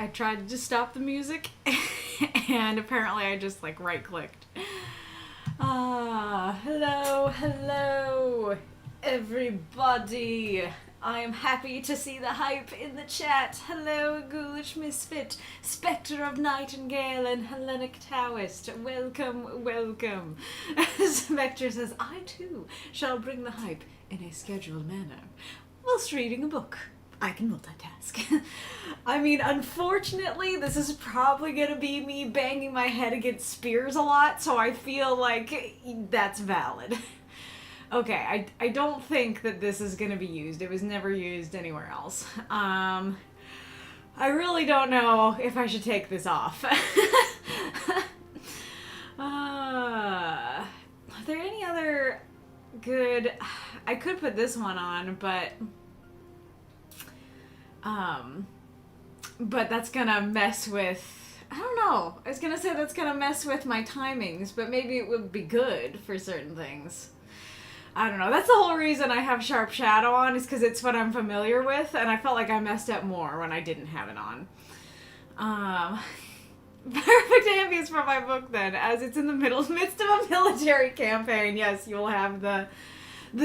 I tried to stop the music, and apparently I just, like, right-clicked. Hello, everybody. I am happy to see the hype in the chat. Hello, Ghoulish Misfit, Spectre of Nightingale, and Hellenic Taoist. Welcome. Spectre says, I too shall bring the hype in a scheduled manner, whilst reading a book. I can multitask. I mean, unfortunately, this is probably gonna be me banging my head against spears a lot, so I feel like that's valid. Okay, I don't think that this is gonna be used. It was never used anywhere else. I really don't know if I should take this off. Are there any other good... I could put this one on, but that's gonna mess with... I don't know. I was gonna say that's gonna mess with my timings, but maybe it would be good for certain things. I don't know. That's the whole reason I have Sharp Shadow on, is because it's what I'm familiar with, and I felt like I messed up more when I didn't have it on. Perfect ambience for my book, then, as it's in the midst of a military campaign. Yes, you'll have the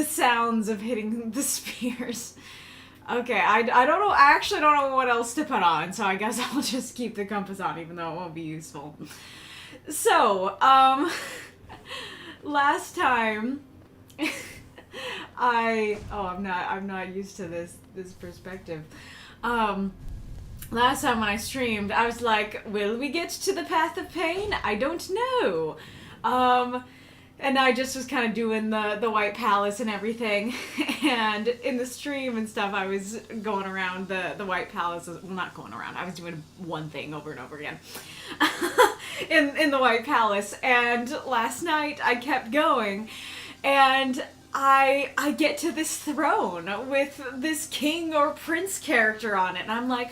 sounds of hitting the spears. Okay, I don't know. I actually don't know what else to put on, so I guess I'll just keep the compass on, even though it won't be useful. So, last time... I'm not used to this perspective. Last time when I streamed, I was like, will we get to the Path of Pain? I don't know. And I just was kind of doing the White Palace and everything. And in the stream and stuff, I was going around the White Palace. Well, not going around. I was doing one thing over and over again. in the White Palace. And last night, I kept going. And I get to this throne with this king or prince character on it. And I'm like,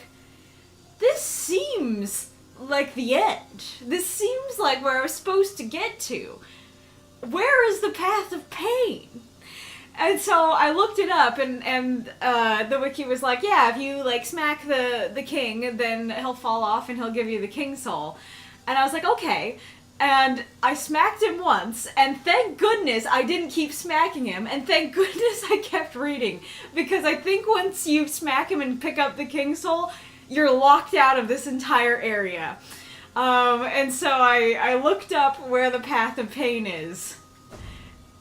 this seems like the end. This seems like where I was supposed to get to. Where is the Path of Pain? And so I looked it up, and the wiki was like, yeah, if you like smack the king, then he'll fall off and he'll give you the king soul. And I was like, okay. And I smacked him once, and thank goodness I didn't keep smacking him, and thank goodness I kept reading, because I think once you smack him and pick up the king soul, you're locked out of this entire area. And so I looked up where the Path of Pain is,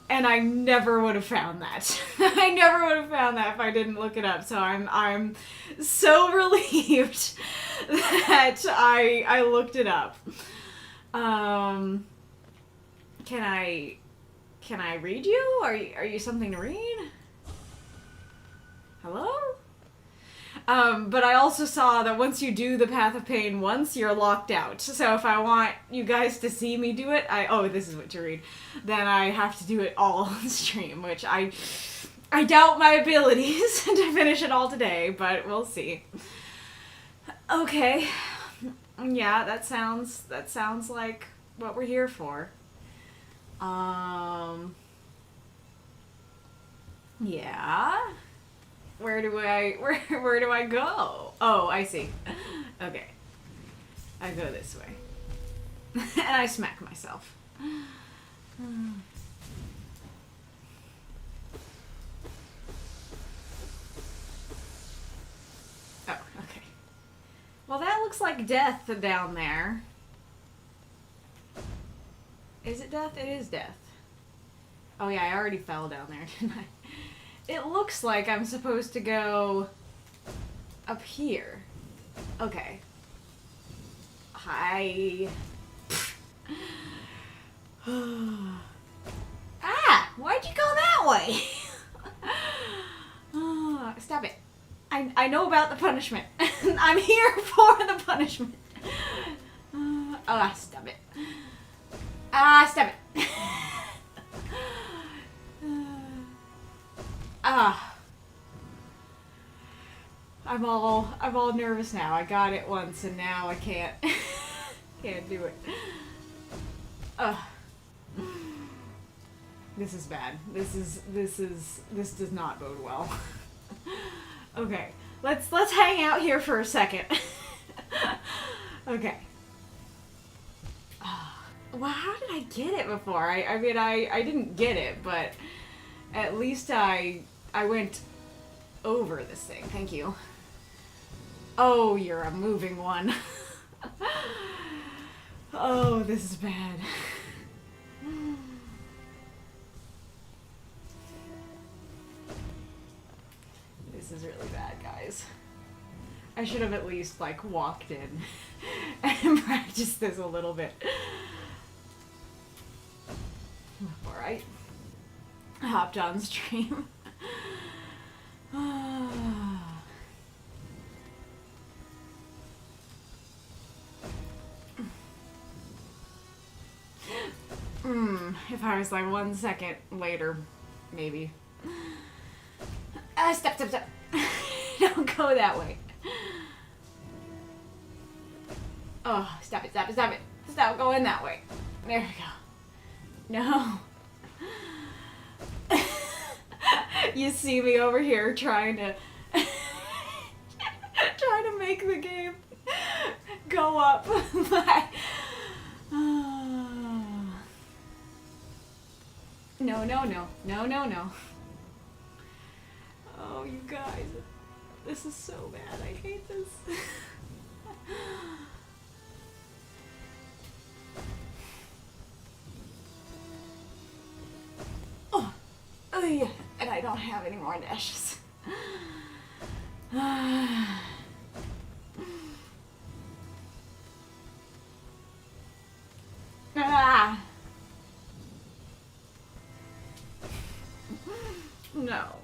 and I never would have found that. I never would have found that if I didn't look it up, so I'm so relieved that I looked it up. Can I read you? Are you something to read? Hello? But I also saw that once you do the Path of Pain once, you're locked out. So if I want you guys to see me do it, oh, this is what to read, then I have to do it all on stream, which I doubt my abilities to finish it all today, but we'll see. Okay. Yeah, that sounds like what we're here for. Yeah. Where do I go? Oh, I see. Okay. I go this way. And I smack myself. Oh, okay. Well, that looks like death down there. Is it death? It is death. Oh yeah, I already fell down there, didn't I? It looks like I'm supposed to go up here. Okay. Hi. Ah! Why'd you go that way? Oh, stop it. I know about the punishment. I'm here for the punishment. Stop it. Stop it. I'm all nervous now. I got it once and now I can't do it. This is bad. This does not bode well. Okay. Let's hang out here for a second. Okay. Well, how did I get it before? I mean, I didn't get it, but at least I went over this thing. Thank you. Oh, you're a moving one. Oh, this is bad. This is really bad, guys. I should have at least, like, walked in and practiced this a little bit. Alright. I hopped on stream. If I was like 1 second later, maybe. Step. Don't go that way. Oh, stop it. Stop going that way. There we go. No. You see me over here trying to make the game go up. No. Oh, you guys. This is so bad. I hate this. Oh, yeah. And I don't have any more dashes. No.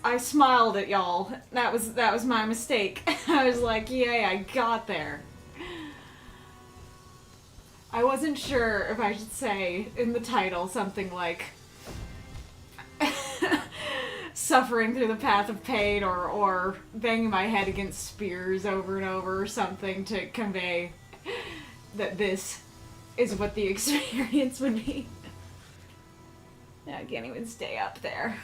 I smiled at y'all. That was my mistake. I was like, yay, I got there. I wasn't sure if I should say in the title something like suffering through the path of pain or banging my head against spears over and over or something to convey that this is what the experience would be. I can't even stay up there.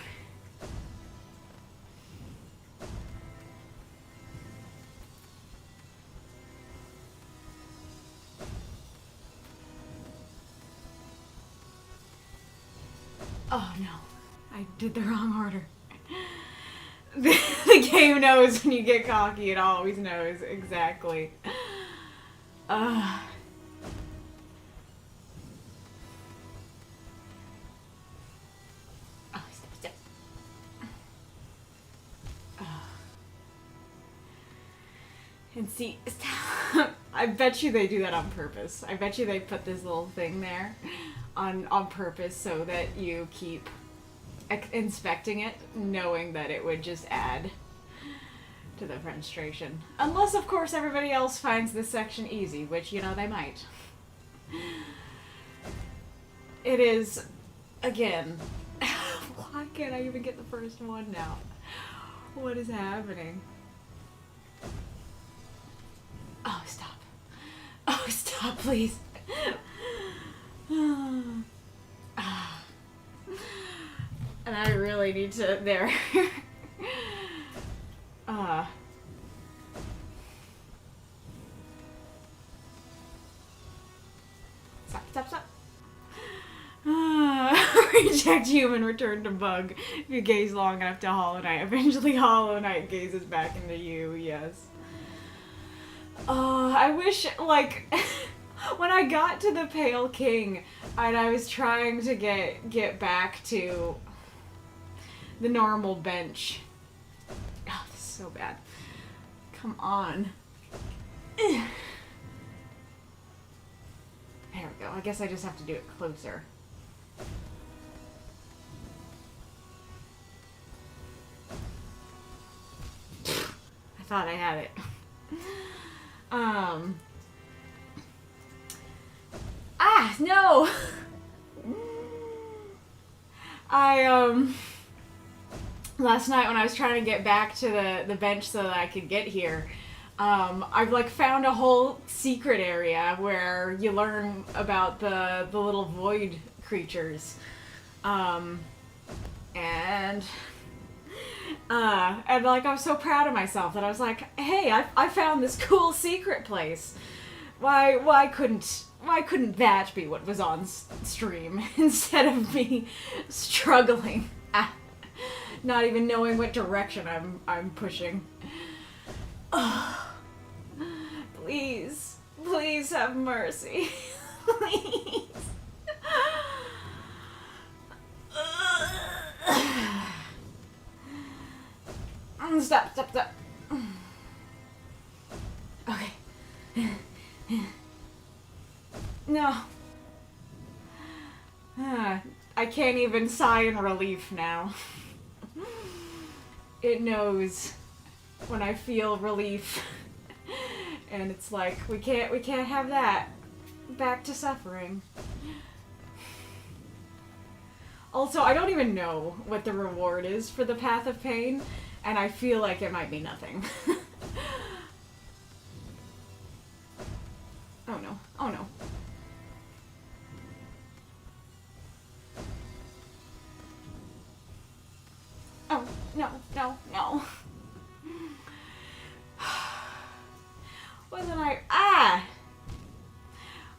Oh no, I did the wrong order. The game knows when you get cocky, it always knows exactly. Oh, stop. And see, I bet you they do that on purpose. I bet you they put this little thing there on purpose so that you keep inspecting it, knowing that it would just add to the frustration. Unless, of course, everybody else finds this section easy, which, you know, they might. It is, again, why can't I even get the first one now? What is happening? Oh, stop. Oh, stop, please. And I really need to, there. Stop. Reject human, return to bug. If you gaze long enough to Hollow Knight, eventually Hollow Knight gazes back into you, yes. I wish, like, when I got to the Pale King, and I was trying to get back to the normal bench. Oh, this is so bad. Come on. There we go. I guess I just have to do it closer. I thought I had it. No! Last night when I was trying to get back to the bench so that I could get here, I've like found a whole secret area where you learn about the little void creatures. And And like I was so proud of myself that I was like, hey, I found this cool secret place. Why couldn't that be what was on stream instead of me struggling, not even knowing what direction I'm pushing? Oh, please, please have mercy, please. Stop. Okay. No. I can't even sigh in relief now. It knows when I feel relief. And it's like, we can't have that. Back to suffering. Also, I don't even know what the reward is for the Path of Pain, and I feel like it might be nothing. Oh no. Oh no. Oh, no.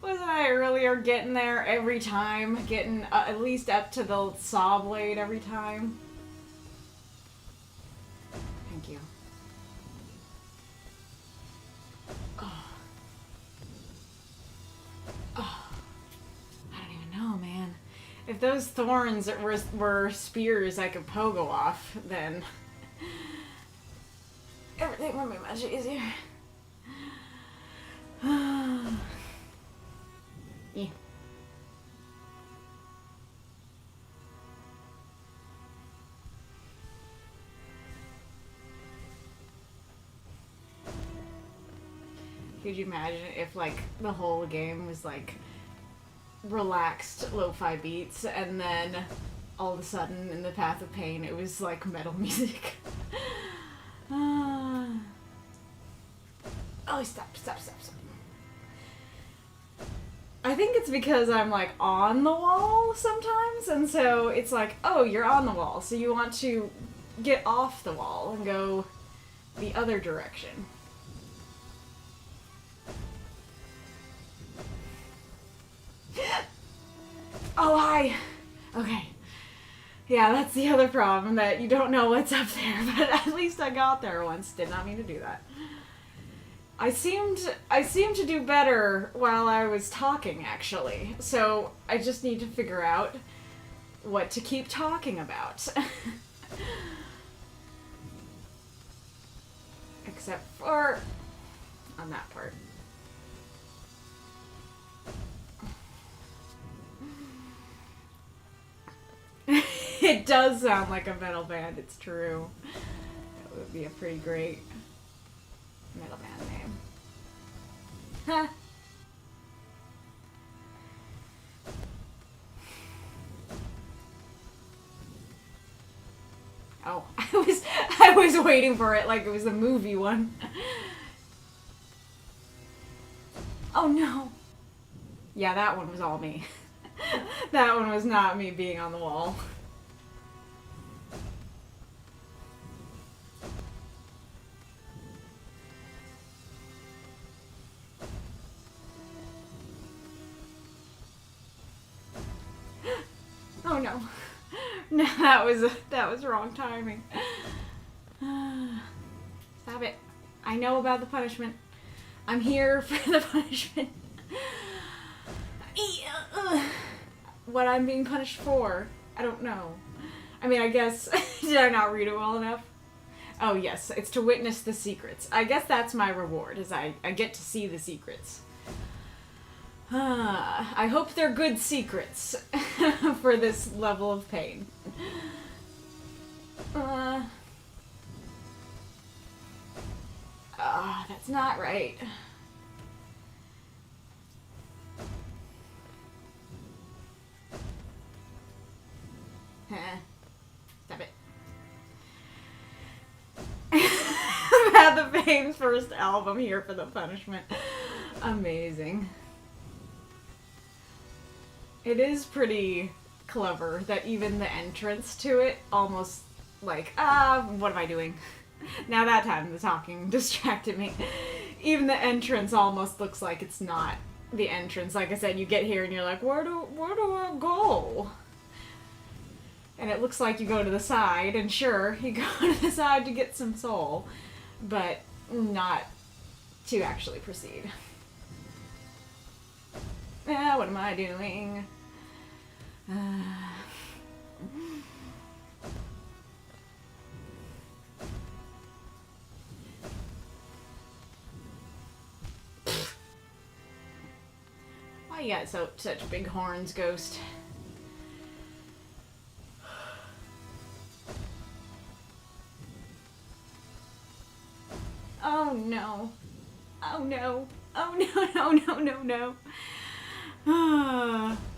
Wasn't I earlier getting there every time? Getting at least up to the saw blade every time? Thank you. Oh. I don't even know, man. If those thorns were spears I could pogo off, then everything would be much easier. Yeah. Could you imagine if, like, the whole game was, like, relaxed lo-fi beats, and then all of a sudden, in the Path of Pain, it was, like, metal music? Oh, stop. I think it's because I'm, like, on the wall sometimes, and so it's like, oh, you're on the wall, so you want to get off the wall and go the other direction. Oh, hi! Okay. Yeah, that's the other problem, that you don't know what's up there, but at least I got there once. Did not mean to do that. I seemed to do better while I was talking, actually. So I just need to figure out what to keep talking about. Except for on that part. It does sound like a metal band, it's true. That would be a pretty great metal band name. Huh. Oh, I was waiting for it like it was a movie one. Oh no. Yeah, that one was all me. That one was not me being on the wall. Oh no. No, that was wrong timing. Stop it. I know about the punishment. I'm here for the punishment. What I'm being punished for, I don't know. I mean, I guess, did I not read it well enough? Oh yes, it's to witness the secrets. I guess that's my reward, is I get to see the secrets. I hope they're good secrets for this level of pain. That's not right. Stop it. Path of Pain's first album here for the punishment. Amazing. It is pretty clever that even the entrance to it almost like, what am I doing? Now that time the talking distracted me. Even the entrance almost looks like it's not the entrance. Like I said, you get here and you're like, where do I go? And it looks like you go to the side, and sure, you go to the side to get some soul, but not to actually proceed. What am I doing? Why you got such big horns, Ghost? Oh no. Oh no. Oh no.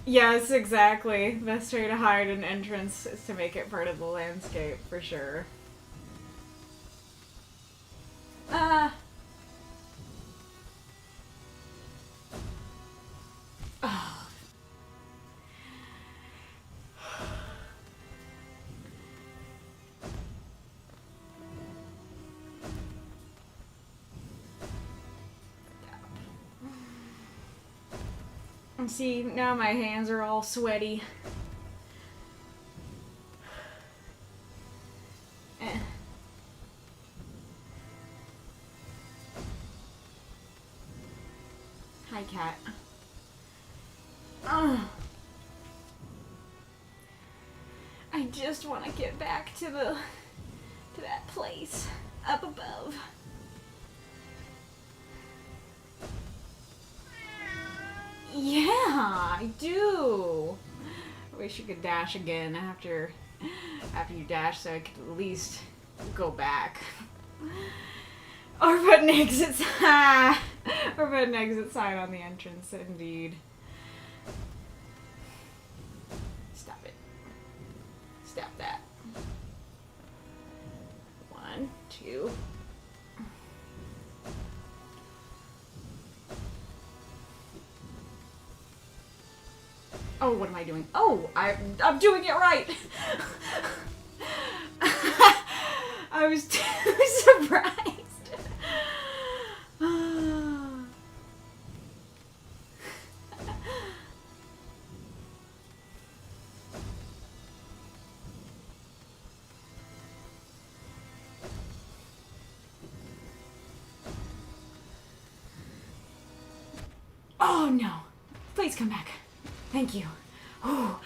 Yes, exactly. Best way to hide an entrance is to make it part of the landscape, for sure. Oh. See, now my hands are all sweaty. Hi, cat. I just want to get back to that place up above. Yeah, I do. I wish you could dash again after you dash, so I could at least go back. Or put an exit sign. Or put an exit sign on the entrance, indeed. Stop it. Stop that. 1, 2. Oh, what am I doing? Oh, I'm doing it right! I was too surprised. Oh no! Please come back. Thank you. Oh,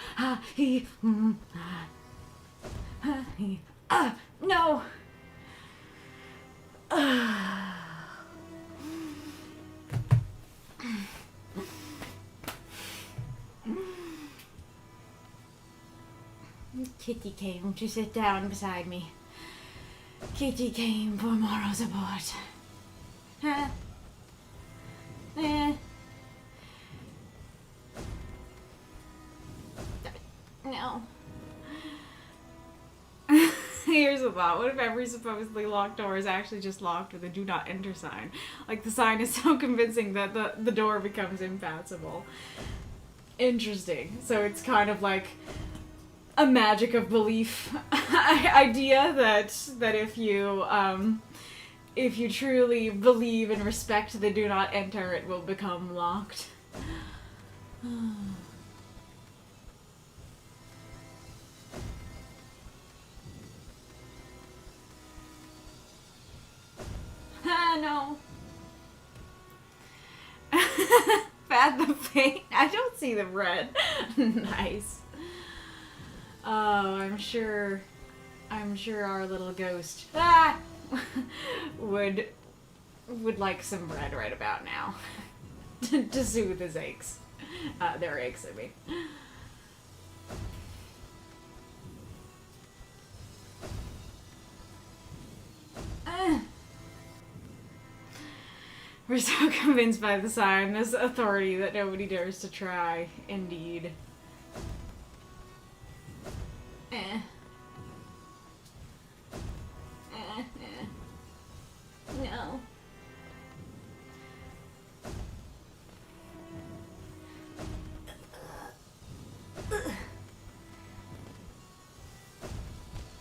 no. Kitty came to sit down beside me. Kitty came for moral support. No. Here's a thought. What if every supposedly locked door is actually just locked with a do not enter sign? Like the sign is so convincing that the door becomes impassable. Interesting. So it's kind of like a magic of belief idea that if you truly believe and respect the do not enter, it will become locked. No. Path of Pain. I don't see the red. Nice. Oh, I'm sure our little ghost would like some bread right about now to soothe his aches. Their aches, I mean. We're so convinced by the sign, this authority, that nobody dares to try. Indeed. No.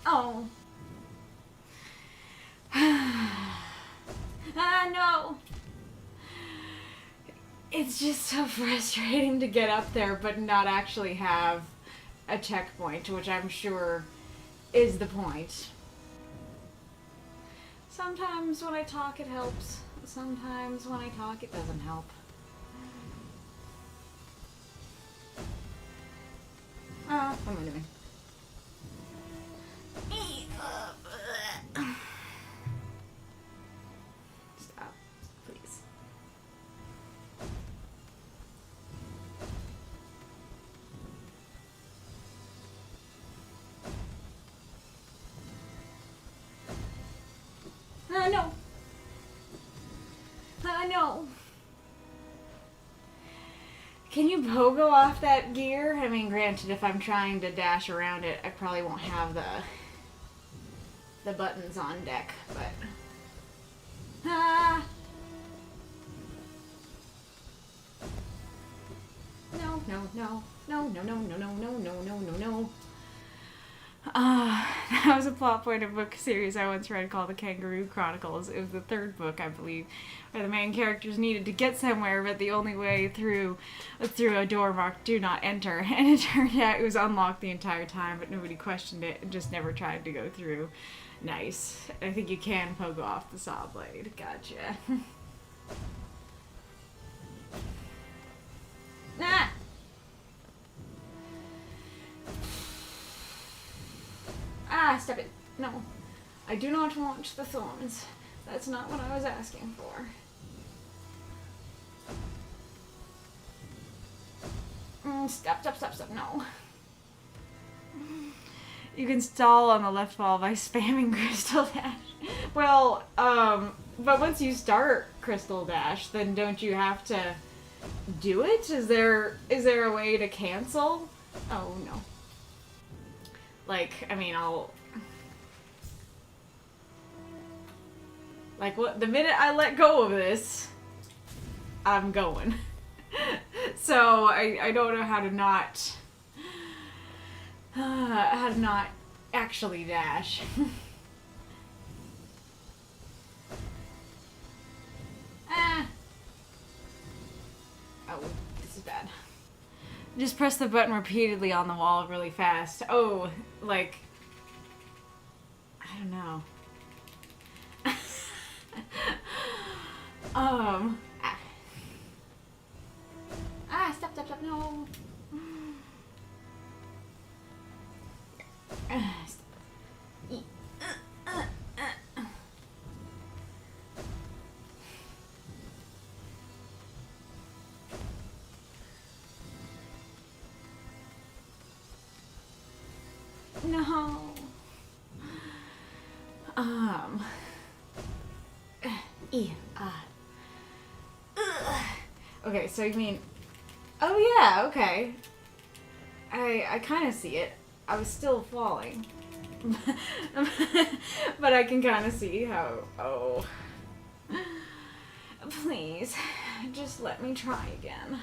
Oh, no. It's just so frustrating to get up there but not actually have a checkpoint, which I'm sure is the point. Sometimes when I talk it helps. Sometimes when I talk it doesn't help. Oh, what am I doing? Stop, please. No. No. Can you pogo off that gear? I mean, granted, if I'm trying to dash around it, I probably won't have the buttons on deck, but... Ah! No. That was a plot point of a book series I once read called The Kangaroo Chronicles. It was the third book, I believe, where the main characters needed to get somewhere, but the only way through was through a door marked "Do Not Enter," and it turned out it was unlocked the entire time, but nobody questioned it and just never tried to go through. Nice. I think you can pogo off the saw blade. Gotcha. Ah! Ah, stop it. No. I do not want the thorns. That's not what I was asking for. Stop, no. You can stall on the left wall by spamming Crystal Dash. Well, but once you start Crystal Dash, then don't you have to do it? Is there a way to cancel? Oh, no. Like, I mean, like, what? The minute I let go of this, I'm going. So, I don't know how to not actually dash. Ah. Oh, this is bad. Just press the button repeatedly on the wall really fast. Oh, like... I don't know. Stop, no. No. Okay, so you mean... Oh yeah, okay. I kind of see it. I was still falling. But I can kind of see how... Oh. Please, just let me try again.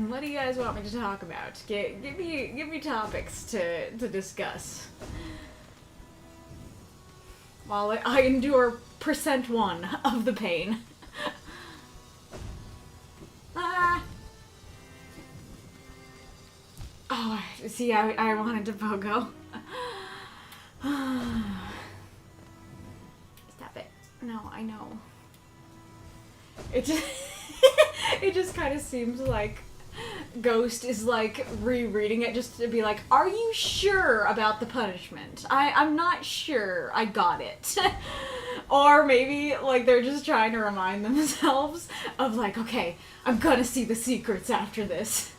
What do you guys want me to talk about? Give me topics to discuss. While I endure %1 of the pain. Ah. Oh, see, I wanted to pogo. Stop it. No, I know. It just it just kind of seems like Ghost is like rereading it just to be like, are you sure about the punishment? I'm not sure I got it. Or maybe, like, they're just trying to remind themselves of, like, okay, I'm gonna see the secrets after this.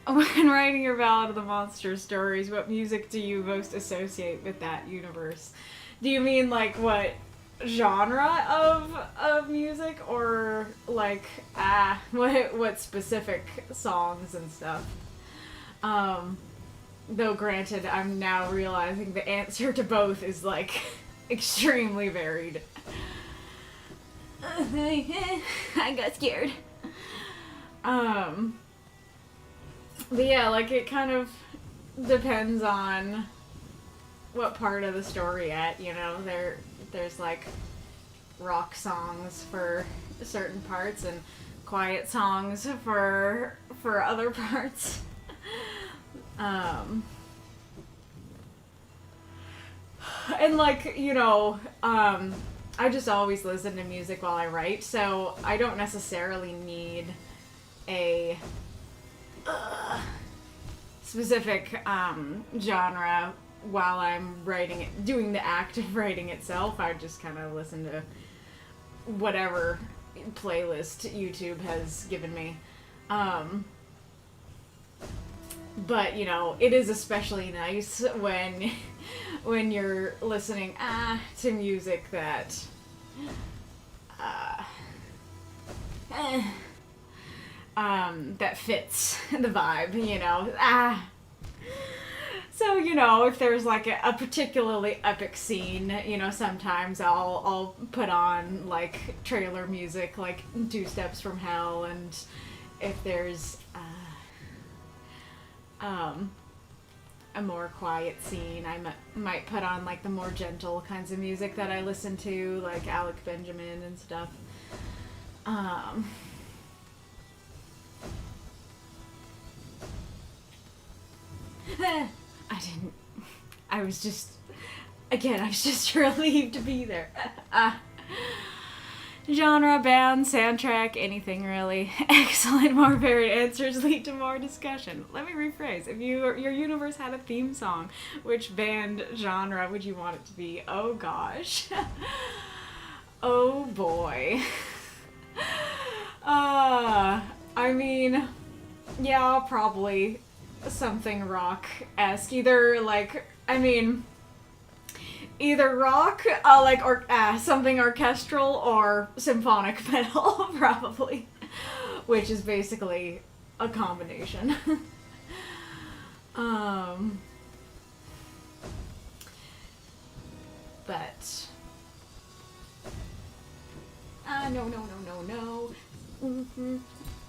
When writing your Ballad of the Monster stories, what music do you most associate with that universe? Do you mean, like, what genre of music, or, like, what specific songs and stuff? Though granted, I'm now realizing the answer to both is, like, extremely varied. I got scared. But yeah, like, it kind of depends on what part of the story you know, there's like rock songs for certain parts and quiet songs for other parts. And, like, you know, I just always listen to music while I write, so I don't necessarily need a specific genre while I'm writing it, doing the act of writing itself. I just kind of listen to whatever playlist YouTube has given me. But, you know, it is especially nice when you're listening to music that that fits the vibe, you know. So, you know, if there's like a particularly epic scene, you know, sometimes I'll put on like trailer music, like 2 Steps from Hell, and if there's a more quiet scene, I might put on like the more gentle kinds of music that I listen to, like Alec Benjamin and stuff. I was just relieved to be there. Genre, band, soundtrack, anything really. Excellent. More varied answers lead to more discussion. Let me rephrase. If your universe had a theme song, which band genre would you want it to be? Oh gosh. Oh boy. I mean, yeah, probably something rock-esque. Either rock, or something orchestral, or symphonic metal, probably. Which is basically a combination. But... no. Mm-hmm.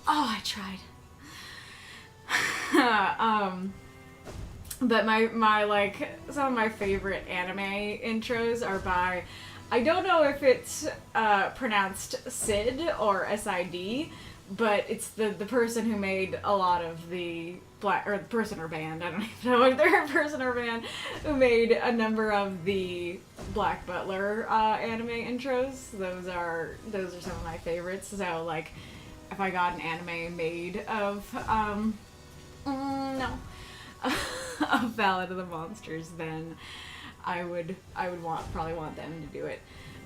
Oh, I tried. But my like, some of my favorite anime intros are by, I don't know if it's pronounced Sid or SID, but it's the person who made a lot of the the person or band, I don't even know if they're a person or band, who made a number of the Black Butler anime intros. Those are some of my favorites. So, like, if I got an anime made of of Ballad of the Monsters, then I would probably want them to do it.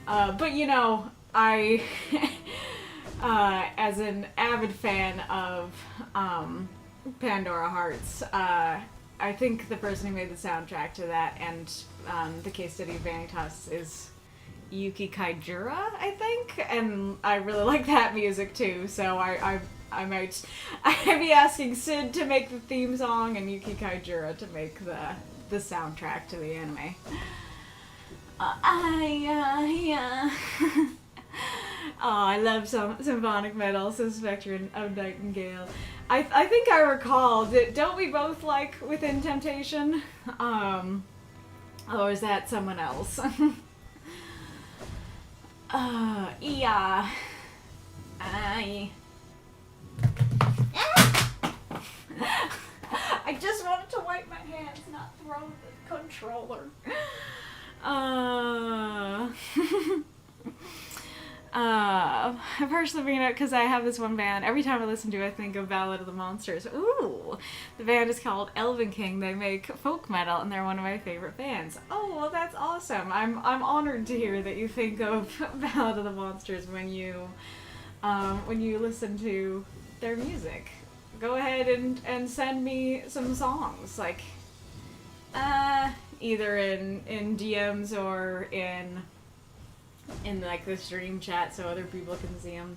But, you know, I as an avid fan of Pandora Hearts, I think the person who made the soundtrack to that and the case study of Vanitas is Yuki Kaijura, I think, and I really like that music too, so I'd be asking Sid to make the theme song and Yuki Kaijura to make the soundtrack to the anime. I love symphonic metal, so Spectrum of Nightingale. I think I recall, don't we both like Within Temptation? Or is that someone else? Yeah. I just wanted to wipe my hands, not throw the controller. I personally bring it up because I have this one band. Every time I listen to it, I think of Ballad of the Monsters. Ooh, the band is called Elven King. They make folk metal, and they're one of my favorite bands. Oh, well, that's awesome. I'm honored to hear that you think of Ballad of the Monsters when you listen to their music. Go ahead and send me some songs, like either in DMs or in like the stream chat so other people can see them.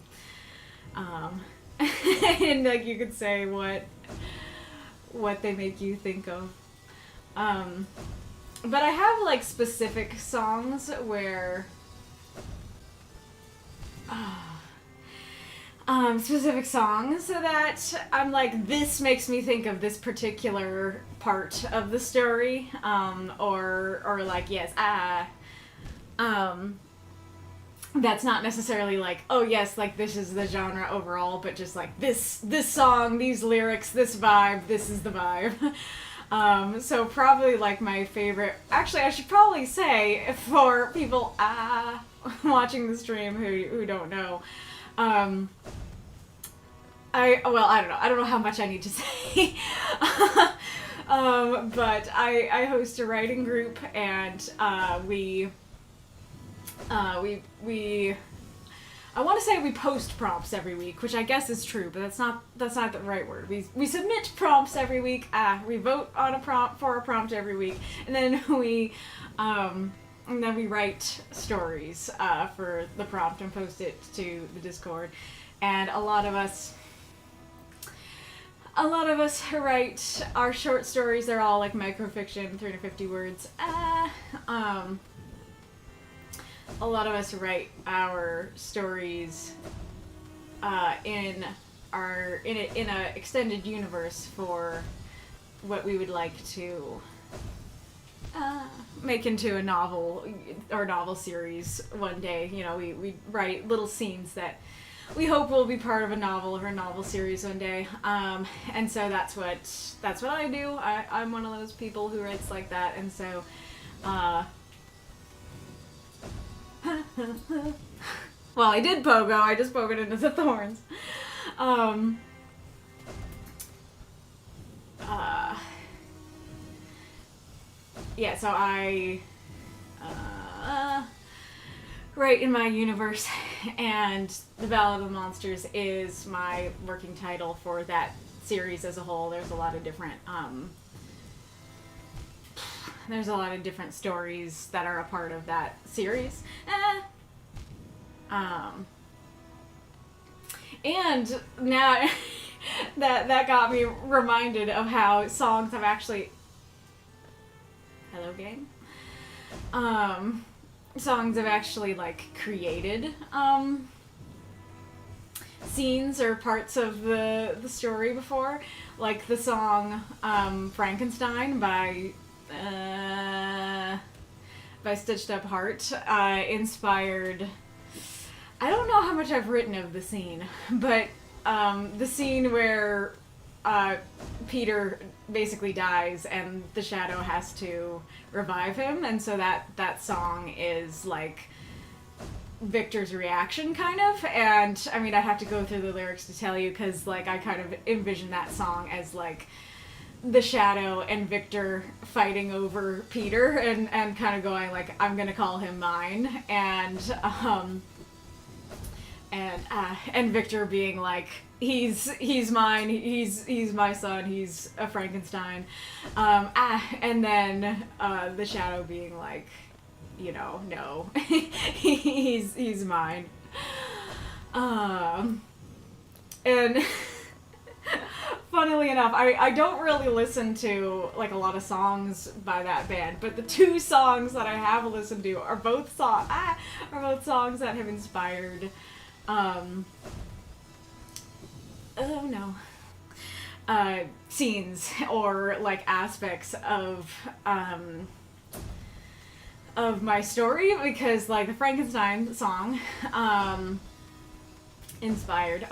And like you could say what they make you think of. But I have like specific songs where specific songs so that I'm like, this makes me think of this particular part of the story, or like, yes, that's not necessarily like, oh yes, like this is the genre overall, but just like this song, these lyrics, this vibe, this is the vibe. So probably like my favorite, actually I should probably say for people watching the stream who don't know, I don't know. I don't know how much I need to say. But I host a writing group, and we I want to say we post prompts every week, which I guess is true, but that's not the right word. We submit prompts every week. We vote on a prompt every week, and then we write stories for the prompt and post it to the Discord. And a lot of us write our short stories. They're all like microfiction, 350 words. A lot of us write our stories in a extended universe for what we would like to make into a novel or novel series one day. You know, we write little scenes that we hope will be part of a novel or a novel series one day. And so that's what I do. I'm one of those people who writes like that, and so well, I did pogo. I just pogoed into the thorns. Yeah, so I write in my universe, and The Ballad of the Monsters is my working title for that series as a whole. There's a lot of different stories that are a part of that series. And now that got me reminded of how songs have actually... Hello, game? Songs have actually, like, created scenes or parts of the story before. Like the song Frankenstein by Stitched Up Heart inspired... I don't know how much I've written of the scene, but the scene where Peter basically dies and the shadow has to revive him, and so that song is like Victor's reaction, kind of. And I mean, I'd have to go through the lyrics to tell you, because like I kind of envision that song as like the shadow and Victor fighting over Peter and kind of going like, I'm gonna call him mine, and Victor being like, he's mine, he's my son, he's a Frankenstein, and then the shadow being like, you know, no, he's mine, and funnily enough, I don't really listen to like a lot of songs by that band, but the two songs that I have listened to are both songs that have inspired scenes or like aspects of my story, because like the Frankenstein song inspired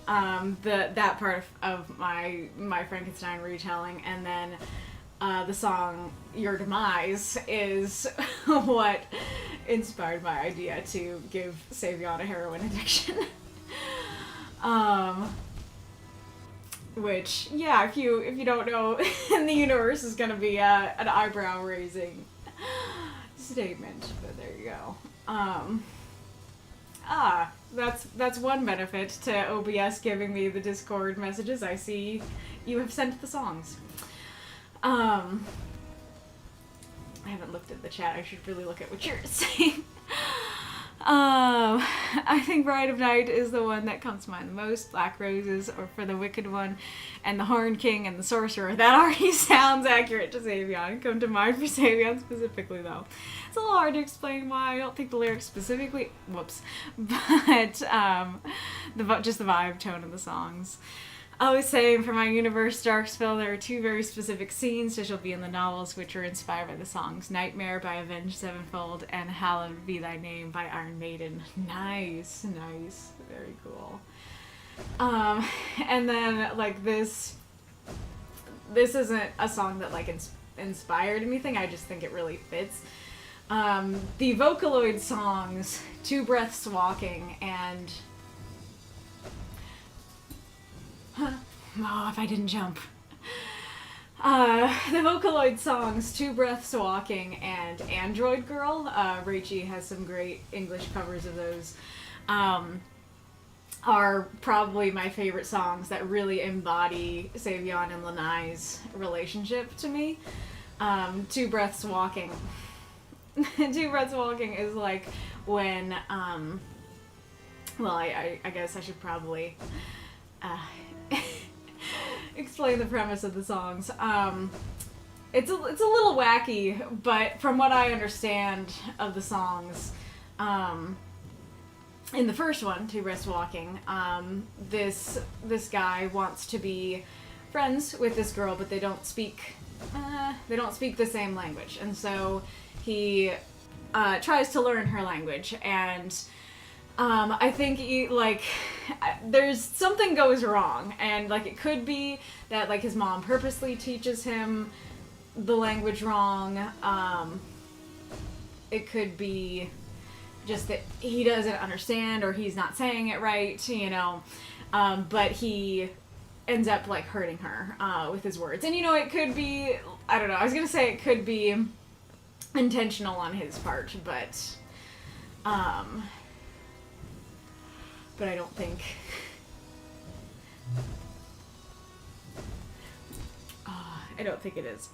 that part of my Frankenstein retelling, and then the song Your Demise is what inspired my idea to give Savion a heroin addiction. Which, yeah, if you don't know, in the universe is gonna be an eyebrow raising statement, but there you go. That's one benefit to OBS giving me the Discord messages. I see you have sent the songs. I haven't looked at the chat. I should really look at what you're saying. I think Bride of Night is the one that comes to mind the most. Black Roses, or For the Wicked One, and the Horn King and the Sorcerer. That already sounds accurate to Savion. Come to mind for Savion specifically, though. It's a little hard to explain why. I don't think the lyrics specifically, whoops, but just the vibe, tone of the songs. I was saying, for my universe, Darkspell, there are two very specific scenes that shall be in the novels, which are inspired by the songs Nightmare by Avenged Sevenfold and Hallowed Be Thy Name by Iron Maiden. Nice. Very cool. And then, like, this isn't a song that, like, inspired anything. I just think it really fits. The Vocaloid songs, Two Breaths Walking, and... Oh, if I didn't jump. The Vocaloid songs, Two Breaths Walking and Android Girl. Raichi has some great English covers of those. Are probably my favorite songs that really embody Savion and Lanai's relationship to me. Two Breaths Walking. Two Breaths Walking is like when, well, I guess I should probably, explain the premise of the songs. It's a little wacky, but from what I understand of the songs, in the first one, Two Breaths Walking, this guy wants to be friends with this girl, but they don't speak the same language, and so he tries to learn her language, and I think there's something goes wrong, and like it could be that like his mom purposely teaches him the language wrong. It could be just that he doesn't understand or he's not saying it right, you know. But he ends up like hurting her with his words, and you know it could be, I don't know. I was gonna say it could be intentional on his part, but I don't think. I don't think it is.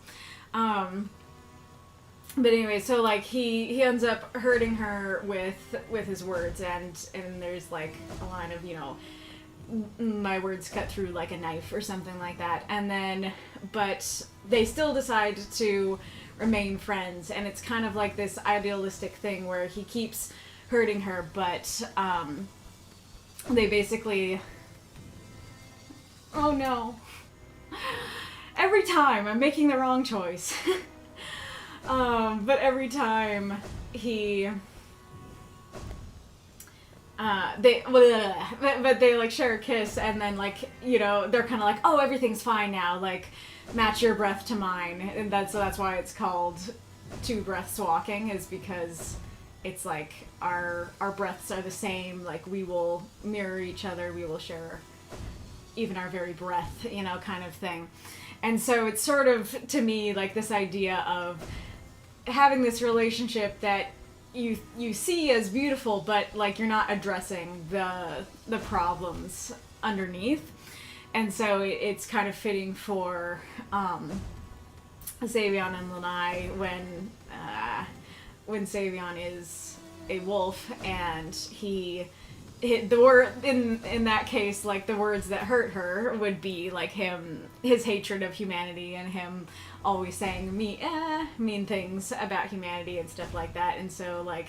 But anyway, so like he ends up hurting her with his words, and there's like a line of, you know, my words cut through like a knife or something like that, and then but they still decide to remain friends, and it's kind of like this idealistic thing where he keeps hurting her, but they basically, oh no, every time I'm making the wrong choice. But every time he they like share a kiss, and then like, you know, they're kind of like, oh, everything's fine now, like match your breath to mine, and that's why it's called Two Breaths Walking, is because it's like our breaths are the same, like we will mirror each other, we will share even our very breath, you know, kind of thing. And so it's sort of, to me, like this idea of having this relationship that you see as beautiful, but like you're not addressing the problems underneath. And so it's kind of fitting for Savion and Lanai when Savion is a wolf, and the word in that case, like the words that hurt her would be like his hatred of humanity, and him always saying mean things about humanity and stuff like that. And so like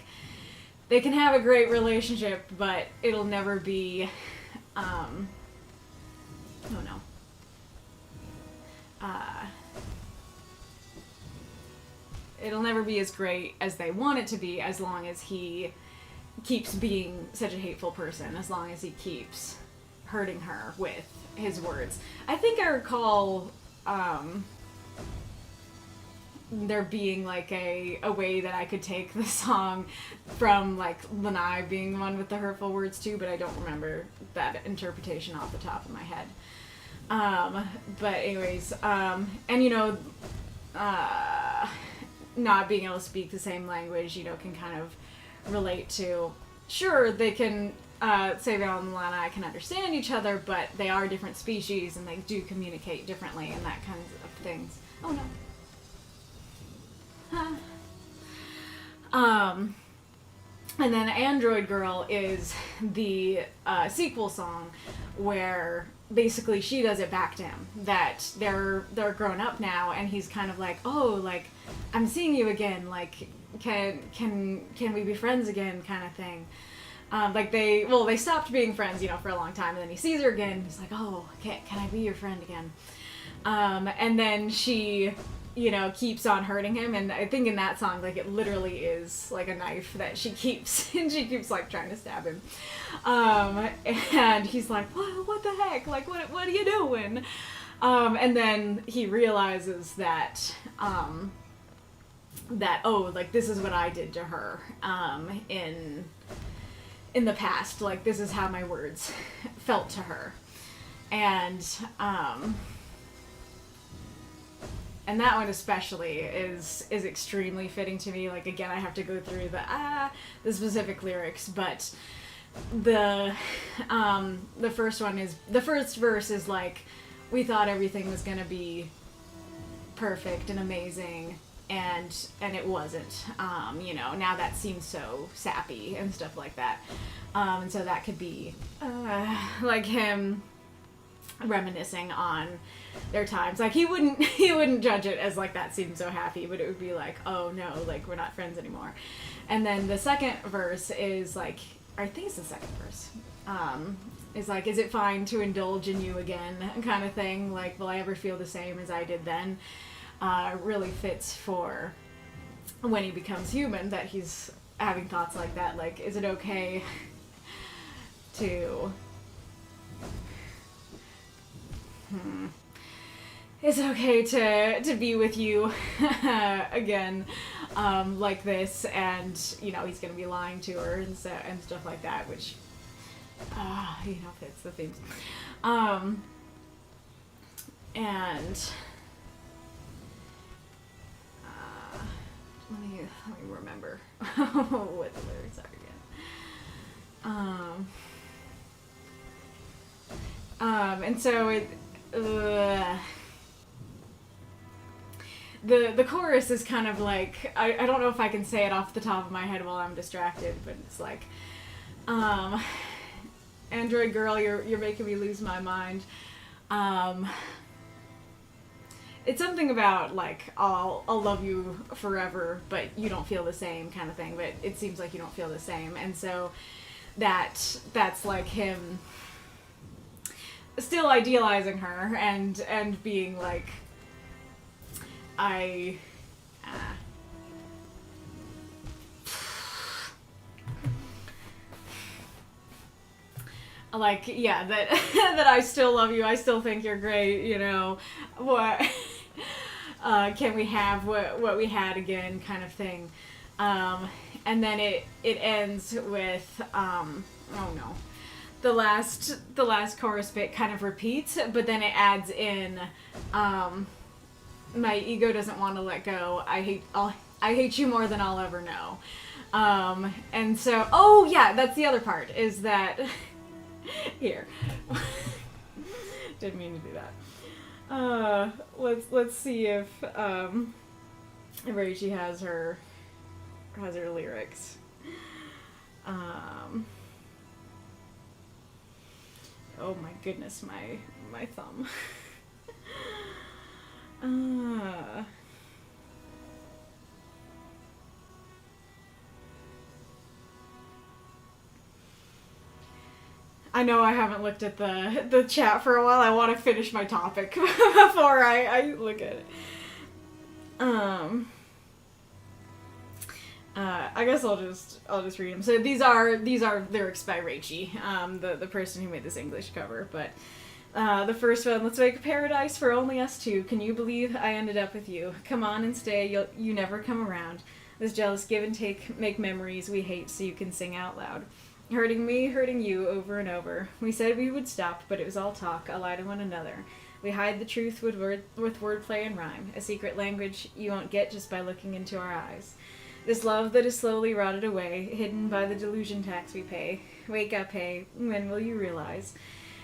they can have a great relationship, but it'll never be it'll never be as great as they want it to be, as long as he keeps being such a hateful person, as long as he keeps hurting her with his words. I think I recall there being like a way that I could take the song from like Lanai being the one with the hurtful words too, but I don't remember that interpretation off the top of my head. But anyways, and you know, not being able to speak the same language, you know, can kind of relate to, sure, they can, Savion and Lanai can understand each other, but they are different species and they do communicate differently and that kinds of things. Oh no. And then Android Girl is the sequel song where basically she does it back to him, that they're grown up now and he's kind of like, oh, like, I'm seeing you again, like, can we be friends again, kind of thing. Like they stopped being friends, you know, for a long time, and then he sees her again and he's like, oh, can I be your friend again? And then she, you know, keeps on hurting him, and I think in that song, like, it literally is like a knife that she keeps, and she keeps like trying to stab him. And he's like, what the heck? Like, what are you doing? And then he realizes that, oh, like, this is what I did to her, in the past. Like, this is how my words felt to her. And that one especially is extremely fitting to me. Like, again, I have to go through the specific lyrics, but the first one is, the first verse is like, we thought everything was gonna be perfect and amazing, and it wasn't. You know, now that seems so sappy and stuff like that. And so that could be like him reminiscing on their times. Like, he wouldn't judge it as like, that seems so happy, but it would be like, oh no, like, we're not friends anymore. And then the second verse is like, I think it's the second verse, is like, is it fine to indulge in you again, kind of thing. Like, will I ever feel the same as I did then? Really fits for when he becomes human, that he's having thoughts like that. Like, is it okay to is it okay to be with you again, like this? And, you know, he's gonna be lying to her and stuff like that, which you know, fits the themes. And let me remember what the lyrics are again. And so it, the chorus is kind of like, I don't know if I can say it off the top of my head while I'm distracted, but it's like, Android Girl, you're making me lose my mind. It's something about, like, I'll love you forever, but you don't feel the same, kind of thing. But it seems like you don't feel the same, and so that's like him still idealizing her and being like, like, yeah, that that I still love you, I still think you're great, you know, what, can we have what we had again, kind of thing. And then it ends with, oh no, the last chorus bit kind of repeats, but then it adds in, my ego doesn't want to let go, I hate you more than I'll ever know. And so, oh yeah, that's the other part, is that here. Didn't mean to do that. Let's see if Raichi has her lyrics. Oh my goodness, my thumb. I know I haven't looked at the chat for a while. I want to finish my topic before I look at it. I guess I'll just read them. So these are lyrics by Raichi, the person who made this English cover. But The first one, let's make a paradise for only us two. Can you believe I ended up with you? Come on and stay, you never come around. This jealous give and take make memories we hate so you can sing out loud. Hurting me, hurting you over and over. We said we would stop, but it was all talk, a lie to one another. We hide the truth with wordplay and rhyme, a secret language you won't get just by looking into our eyes. This love that is slowly rotted away, hidden by the delusion tax we pay. Wake up, hey, when will you realize?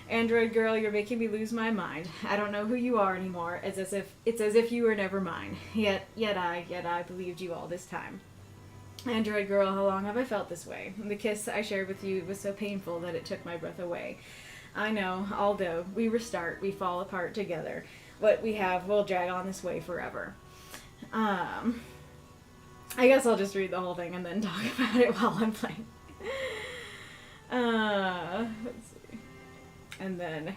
Android girl, you're making me lose my mind. I don't know who you are anymore. It's as if you were never mine. Yet I believed you all this time. Android girl, how long have I felt this way? The kiss I shared with you was so painful that it took my breath away. I know, although we restart, we fall apart together. What we have will drag on this way forever. I guess I'll just read the whole thing and then talk about it while I'm playing. Let's see. And then,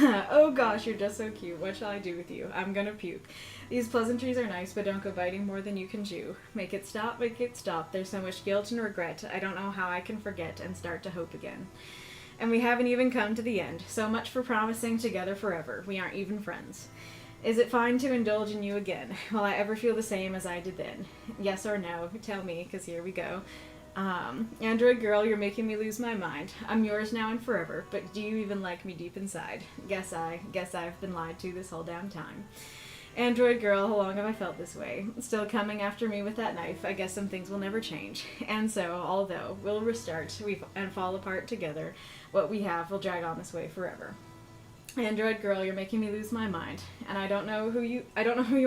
oh gosh, you're just so cute. What shall I do with you? I'm gonna puke. These pleasantries are nice, but don't go biting more than you can chew. Make it stop, make it stop. There's so much guilt and regret. I don't know how I can forget and start to hope again. And we haven't even come to the end. So much for promising together forever. We aren't even friends. Is it fine to indulge in you again? Will I ever feel the same as I did then? Yes or no? Tell me, because here we go. Android girl, you're making me lose my mind. I'm yours now and forever, but do you even like me deep inside? Guess I've been lied to this whole damn time. Android girl, how long have I felt this way? Still coming after me with that knife. I guess some things will never change. And so, although we'll restart and fall apart together, what we have will drag on this way forever. Android girl, you're making me lose my mind, and I don't know who you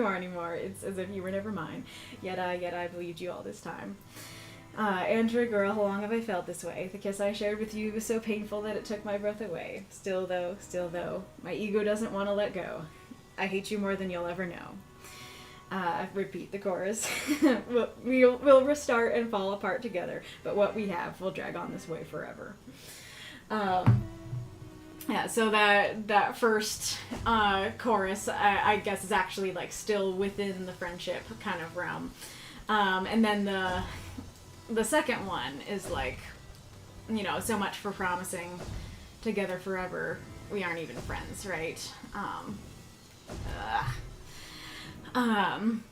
are anymore. It's as if you were never mine. Yet I believed you all this time. Android girl, how long have I felt this way? The kiss I shared with you was so painful that it took my breath away. Still though, my ego doesn't want to let go. I hate you more than you'll ever know. Repeat the chorus. We'll restart and fall apart together, but what we have will drag on this way forever. Yeah, so that first chorus, I guess, is actually like still within the friendship kind of realm. And then the second one is like, you know, so much for promising together forever. We aren't even friends, right? But I'm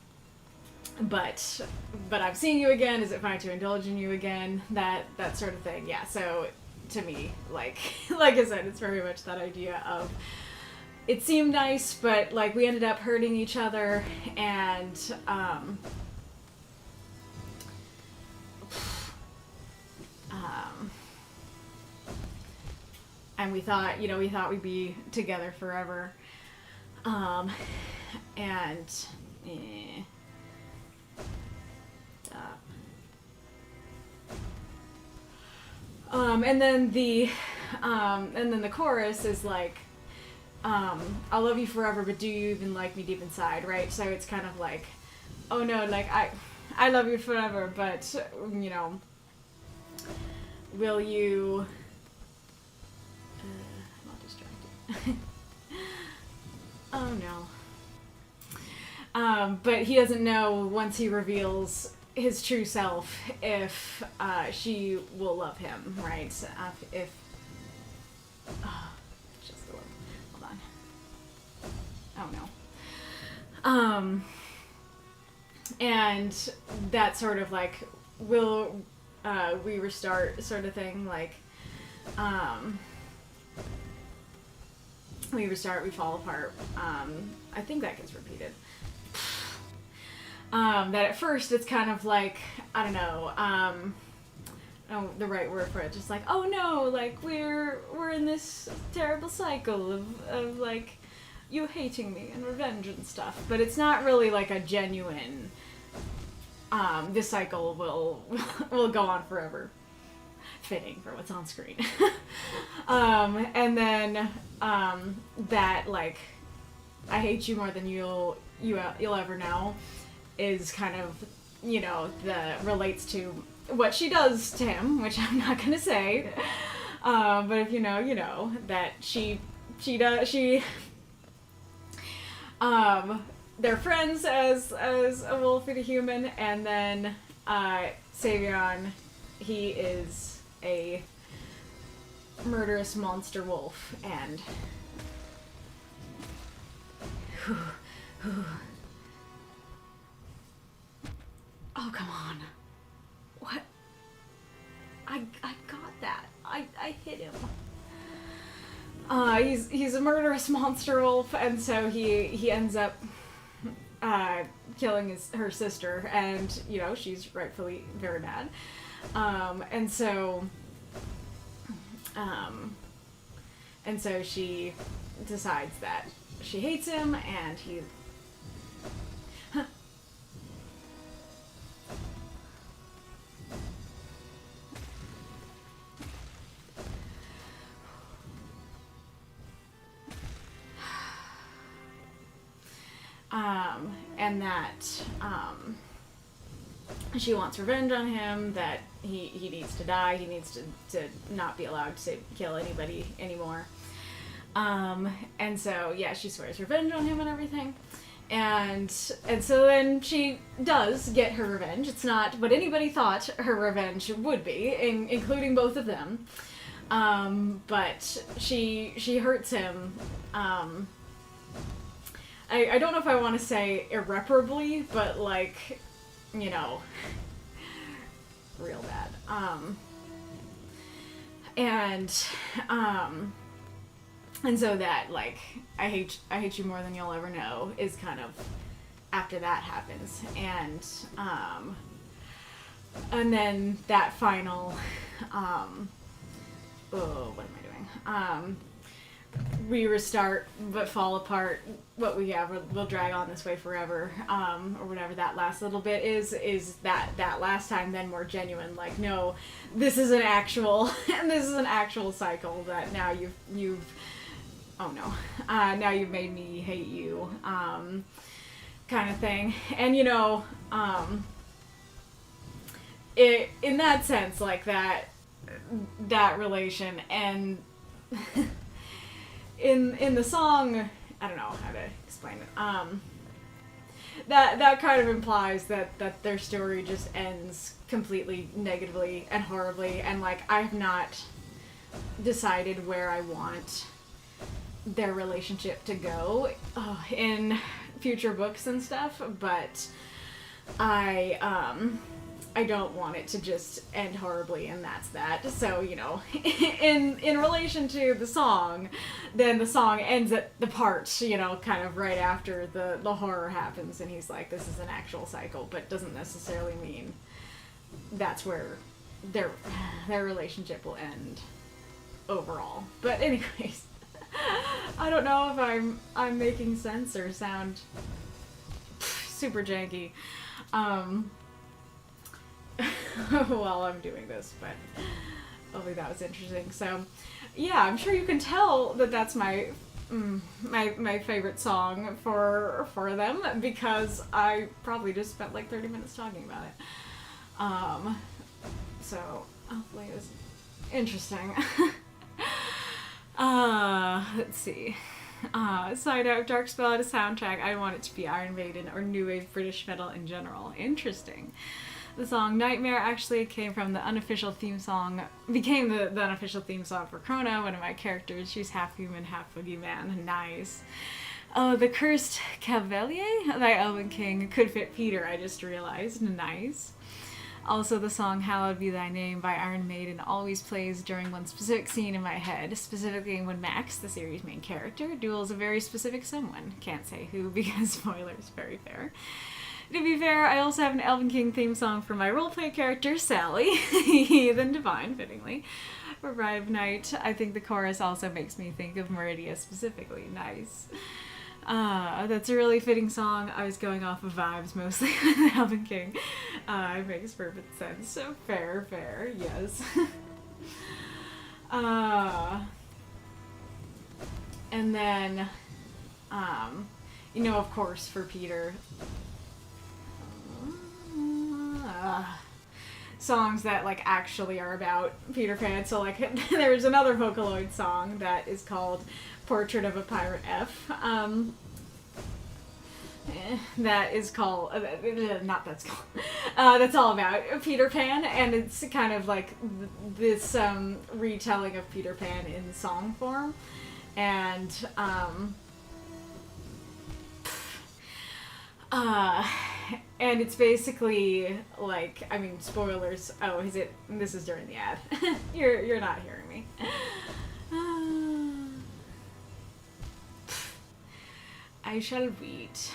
seeing you again. Is it fine to indulge in you again? That sort of thing. Yeah. So to me, like I said, it's very much that idea of it seemed nice, but like we ended up hurting each other, and and we thought we'd be together forever. And then the chorus is like, I'll love you forever, but do you even like me deep inside, right? So it's kind of like, oh no, like I love you forever, but you know, will you? I'm not distracted. Oh no. But he doesn't know once he reveals his true self if she will love him, right? If just a little, hold on. Oh no. And that sort of like will we restart sort of thing, like we restart, we fall apart. I think that gets repeated. That at first it's kind of like, I don't know, the right word for it, just like, oh no, like we're in this terrible cycle of like you hating me and revenge and stuff. But it's not really like a genuine this cycle will go on forever. Fitting for what's on screen. And then that like I hate you more than you'll ever know is kind of, you know, relates to what she does to him, which I'm not gonna say. But if you know, you know that she they're friends as a wolf and a human, and then Savion, he is a murderous monster wolf, and Oh, come on. What? I got that. I hit him. He's a murderous monster wolf, and so he ends up killing her sister, and you know she's rightfully very mad. And so she decides that she hates him, and he. And that she wants revenge on him, that he needs to die, he needs to not be allowed to kill anybody anymore. And so, yeah, she swears revenge on him and everything. And so then she does get her revenge. It's not what anybody thought her revenge would be, including both of them. But she hurts him, I don't know if I want to say irreparably, but like, you know, real bad. And so that, like, I hate you more than you'll ever know is kind of after that happens. And then that final, what am I doing? We restart but fall apart. What we have will drag on this way forever, or whatever that last little bit is that last time then more genuine, like, no, this is an actual cycle that now you've oh no, now you've made me hate you, kind of thing. And you know, in that sense, like that relation, and in the song, I don't know how to explain it. That kind of implies that their story just ends completely negatively and horribly, and like I have not decided where I want their relationship to go in future books and stuff, but I don't want it to just end horribly, and that's that. So, you know, in relation to the song, then the song ends at the part, you know, kind of right after the horror happens, and he's like, this is an actual cycle, but doesn't necessarily mean that's where their relationship will end overall. But anyways, I don't know if I'm making sense or sound super janky. While I'm doing this, but hopefully that was interesting. So, yeah, I'm sure you can tell that that's my favorite song for them, because I probably just spent like 30 minutes talking about it. So hopefully it was interesting. Let's see. Side out, Darkspell had a soundtrack. I want it to be Iron Maiden or new wave British metal in general. Interesting. The song Nightmare actually came from the unofficial theme song, became the unofficial theme song for Krona, one of my characters. She's half human, half boogeyman. Nice. Oh, the Cursed Cavalier by Elven King could fit Peter, I just realized. Nice. Also, the song Hallowed Be Thy Name by Iron Maiden always plays during one specific scene in my head, specifically when Max, the series' main character, duels a very specific someone. Can't say who because spoilers, very fair. To be fair, I also have an Elven King theme song for my roleplay character, Sally, Heathen Divine, fittingly, for Bride of Night. I think the chorus also makes me think of Meridia specifically. Nice. That's a really fitting song. I was going off of vibes mostly with Elven King. It makes perfect sense. So fair, yes. And then, you know, of course, for Peter, songs that like actually are about Peter Pan. So like there's another Vocaloid song that is called Portrait of a Pirate F. That is called that's all about Peter Pan, and it's kind of like this retelling of Peter Pan in song form, and Uh, and it's basically like, I mean, spoilers. Oh, is it? This is during the ad. You're not hearing me. I shall wait.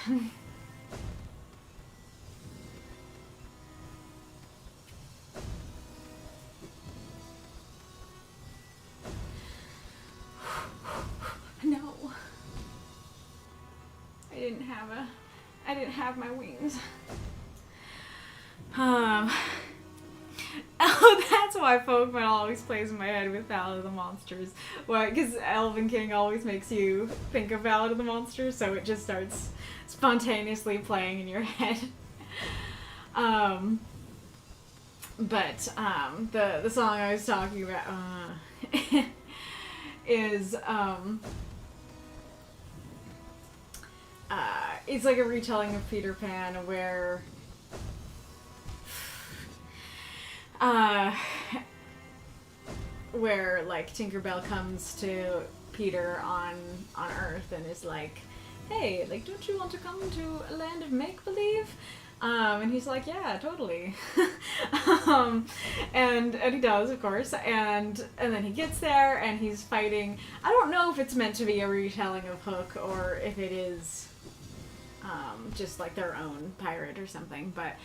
No. I didn't have my wings. Oh, that's why Pokemon always plays in my head with Ballad of the Monsters. Why? Because Elven King always makes you think of Ballad of the Monsters, so it just starts spontaneously playing in your head. The song I was talking about is it's like a retelling of Peter Pan where like Tinkerbell comes to Peter on Earth and is like, hey, like, don't you want to come to a land of make-believe? And he's like, yeah, totally. And he does, of course, and then he gets there and he's fighting. I don't know if it's meant to be a retelling of Hook or if it is just like their own pirate or something, but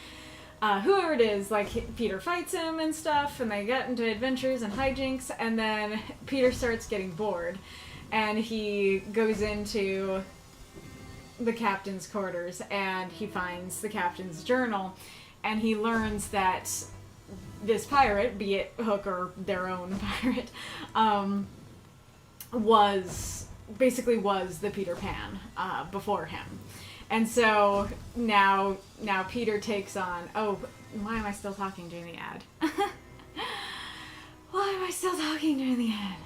whoever it is, like, Peter fights him and stuff, and they get into adventures and hijinks, and then Peter starts getting bored, and he goes into the captain's quarters, and he finds the captain's journal, and he learns that this pirate, be it Hook or their own pirate, was the Peter Pan before him. And so now Peter takes on, oh, why am I still talking during the ad? Why am I still talking during the ad?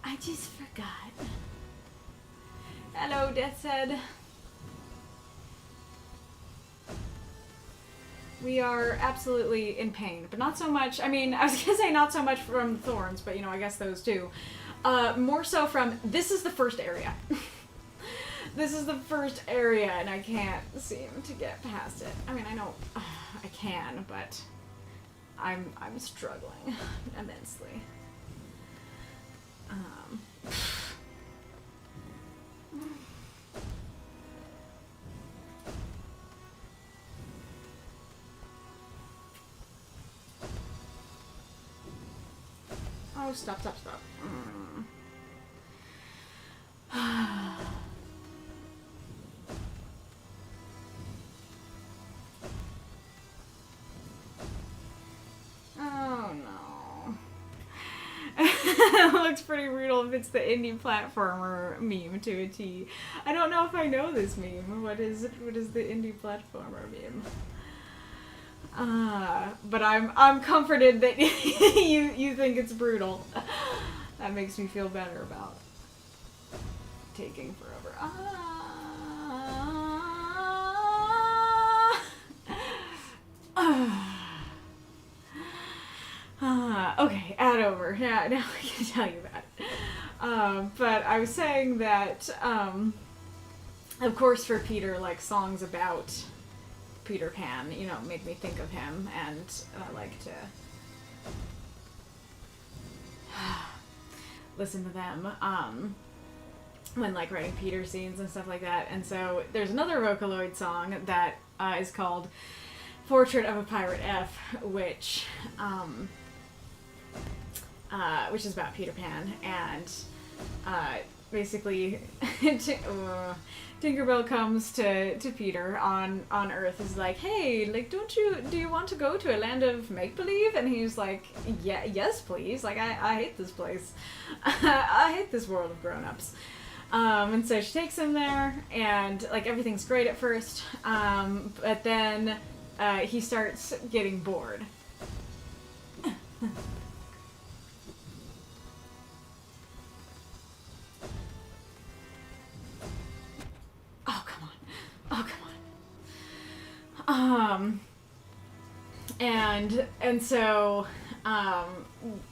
I just forgot. Hello, Death's Head. We are absolutely in pain, but not so much. I mean, I was gonna say not so much from thorns, but I guess those too. More so from, this is the first area. This is the first area, and I can't seem to get past it. I mean, I know I can, but I'm struggling immensely. Oh, stop. Oh no. It looks pretty brutal if it's the indie platformer meme to a T. I don't know if I know this meme. What is the indie platformer meme? But I'm comforted that you think it's brutal. That makes me feel better about taking forever. Okay, ad over. Yeah, now I can tell you that. But I was saying that, of course, for Peter, like, songs about Peter Pan, make me think of him, and I like to listen to them when, like, writing Peter scenes and stuff like that. And so there's another Vocaloid song that is called Portrait of a Pirate F, which is about Peter Pan, and basically Tinkerbell comes to Peter on Earth, is like, hey, like, do you want to go to a land of make-believe? And he's like, yeah, yes please, like, I hate this place. I hate this world of grown-ups. And so she takes him there, and, like, everything's great at first, but then he starts getting bored. Oh, come on. And so,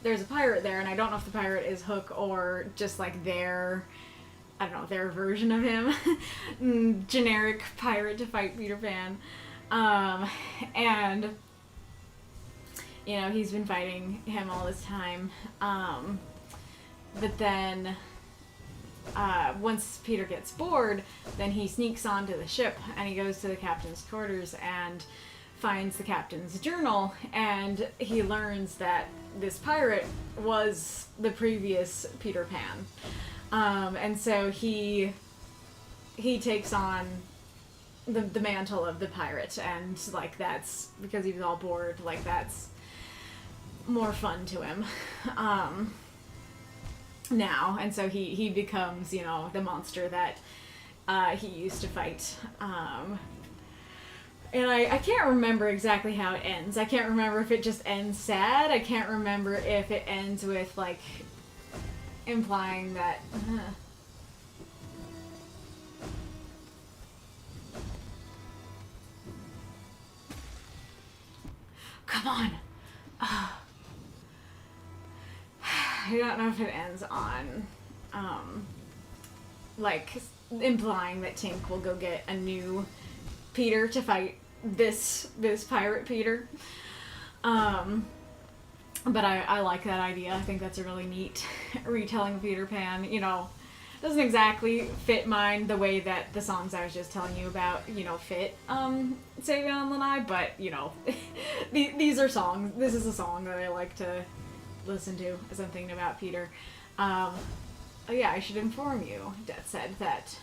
there's a pirate there, and I don't know if the pirate is Hook or just, like, their I don't know, their version of him. Generic pirate to fight Peter Pan. And, you know, he's been fighting him all this time. But then, once Peter gets bored, then he sneaks onto the ship and he goes to the captain's quarters and finds the captain's journal, and he learns that this pirate was the previous Peter Pan. And so he takes on the mantle of the pirate, and like that's because he was all bored, like that's more fun to him now, and so he becomes, you know, the monster that he used to fight. And I can't remember exactly how it ends. I can't remember if it just ends sad. I can't remember if it ends with, like, implying that... Come on! I don't know if it ends on, like, implying that Tink will go get a new Peter to fight this pirate Peter. But I like that idea. I think that's a really neat retelling of Peter Pan. You know, doesn't exactly fit mine the way that the songs I was just telling you about, you know, fit Savion and Lanai, but, you know, these are songs. This is a song that I like to listen to as I'm thinking about Peter. Oh yeah, I should inform you, Death said, that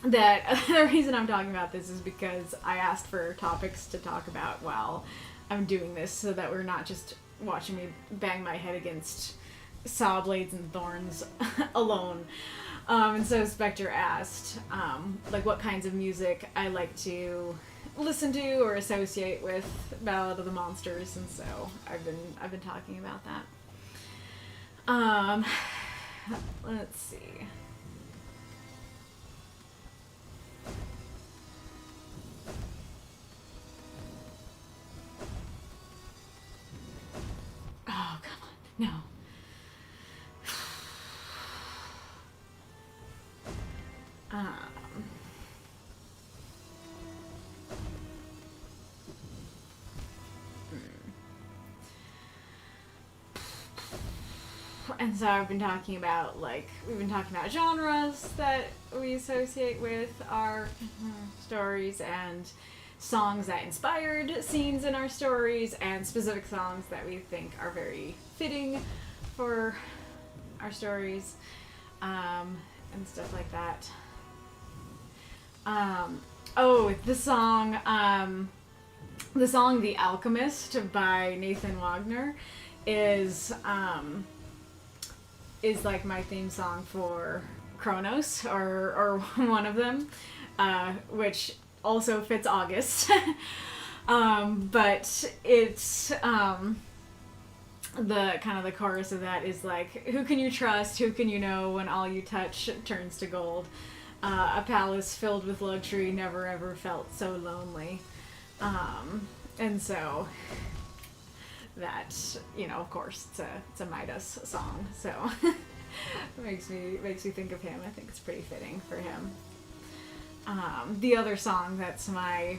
that the reason I'm talking about this is because I asked for topics to talk about while I'm doing this, so that we're not just watching me bang my head against saw blades and thorns alone. And so Spectre asked, like, what kinds of music I like to listen to or associate with Ballad of the Monsters, and so I've been talking about that. Let's see. Oh, come on. No. And so I've been talking about, like, we've been talking about genres that we associate with our stories, and songs that inspired scenes in our stories, and specific songs that we think are very fitting for our stories, and stuff like that. The song The Alchemist by Nathan Wagner is like my theme song for Kronos, or one of them, which also fits August. But it's the kind of the chorus of that is like, who can you trust, who can you know when all you touch turns to gold? A palace filled with luxury never ever felt so lonely. And so that, you know, of course it's a Midas song, so it makes me think of him. I think it's pretty fitting for him. The other song that's my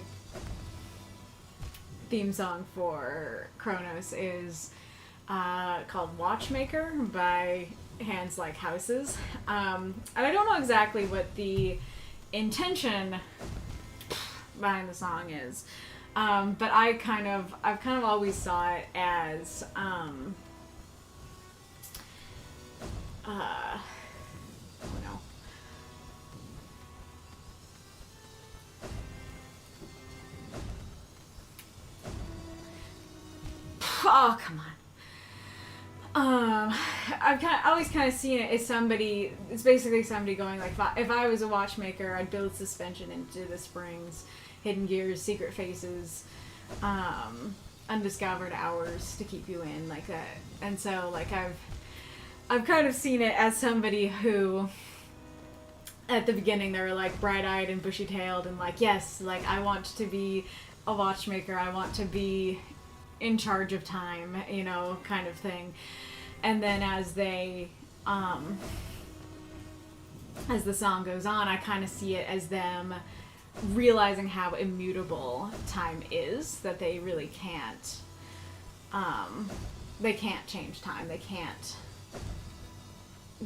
theme song for Kronos is called Watchmaker by Hands Like Houses. And I don't know exactly what the intention behind the song is. But I've kind of always saw it as, oh no. Oh, come on. I've always kind of seen it as somebody, it's basically somebody going like, if I was a watchmaker, I'd build suspension into the springs, hidden gears, secret faces, undiscovered hours to keep you in, like that. And so, like, I've kind of seen it as somebody who at the beginning they were like bright-eyed and bushy-tailed and like, yes, like I want to be a watchmaker, I want to be in charge of time, you know, kind of thing. And then as they as the song goes on, I kind of see it as them realizing how immutable time is, that they really can't change time. They can't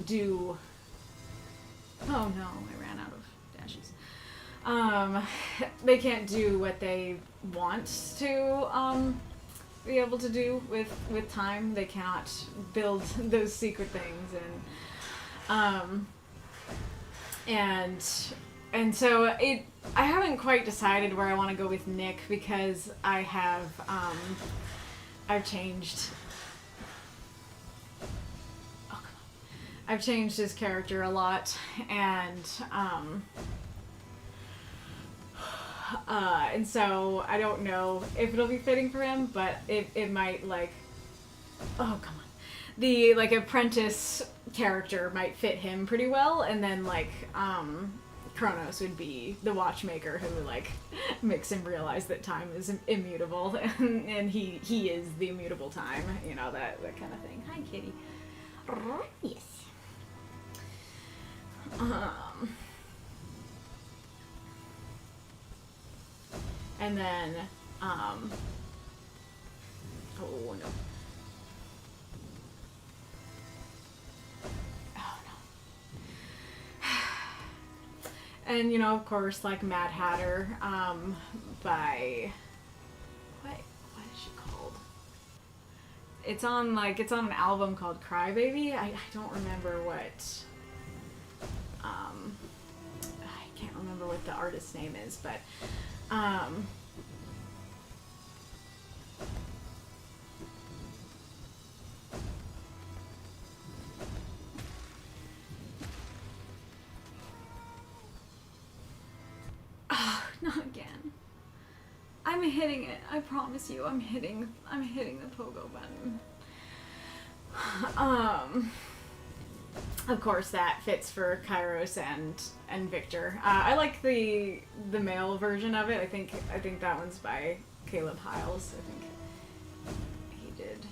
do... Oh no, I ran out of dashes. They can't do what they want to be able to do with time. They cannot build those secret things, and so I haven't quite decided where I want to go with Nick, because I've changed. Oh, come on. I've changed his character a lot, and so I don't know if it'll be fitting for him, but it might, like, oh, come on. The, like, apprentice character might fit him pretty well, and then, like, Kronos would be the watchmaker who, like, makes him realize that time is immutable, and he is the immutable time, you know, that kind of thing. Hi, kitty. Yes. And then, oh no. And, you know, of course, like, Mad Hatter, by... What is she called? It's on an album called Crybaby. I don't remember what... I can't remember what the artist's name is, but... Not again. I'm hitting it. I promise you, I'm hitting the pogo button. Of course, that fits for Kairos and Victor. I like the male version of it. I think that one's by Caleb Hiles. I think he did.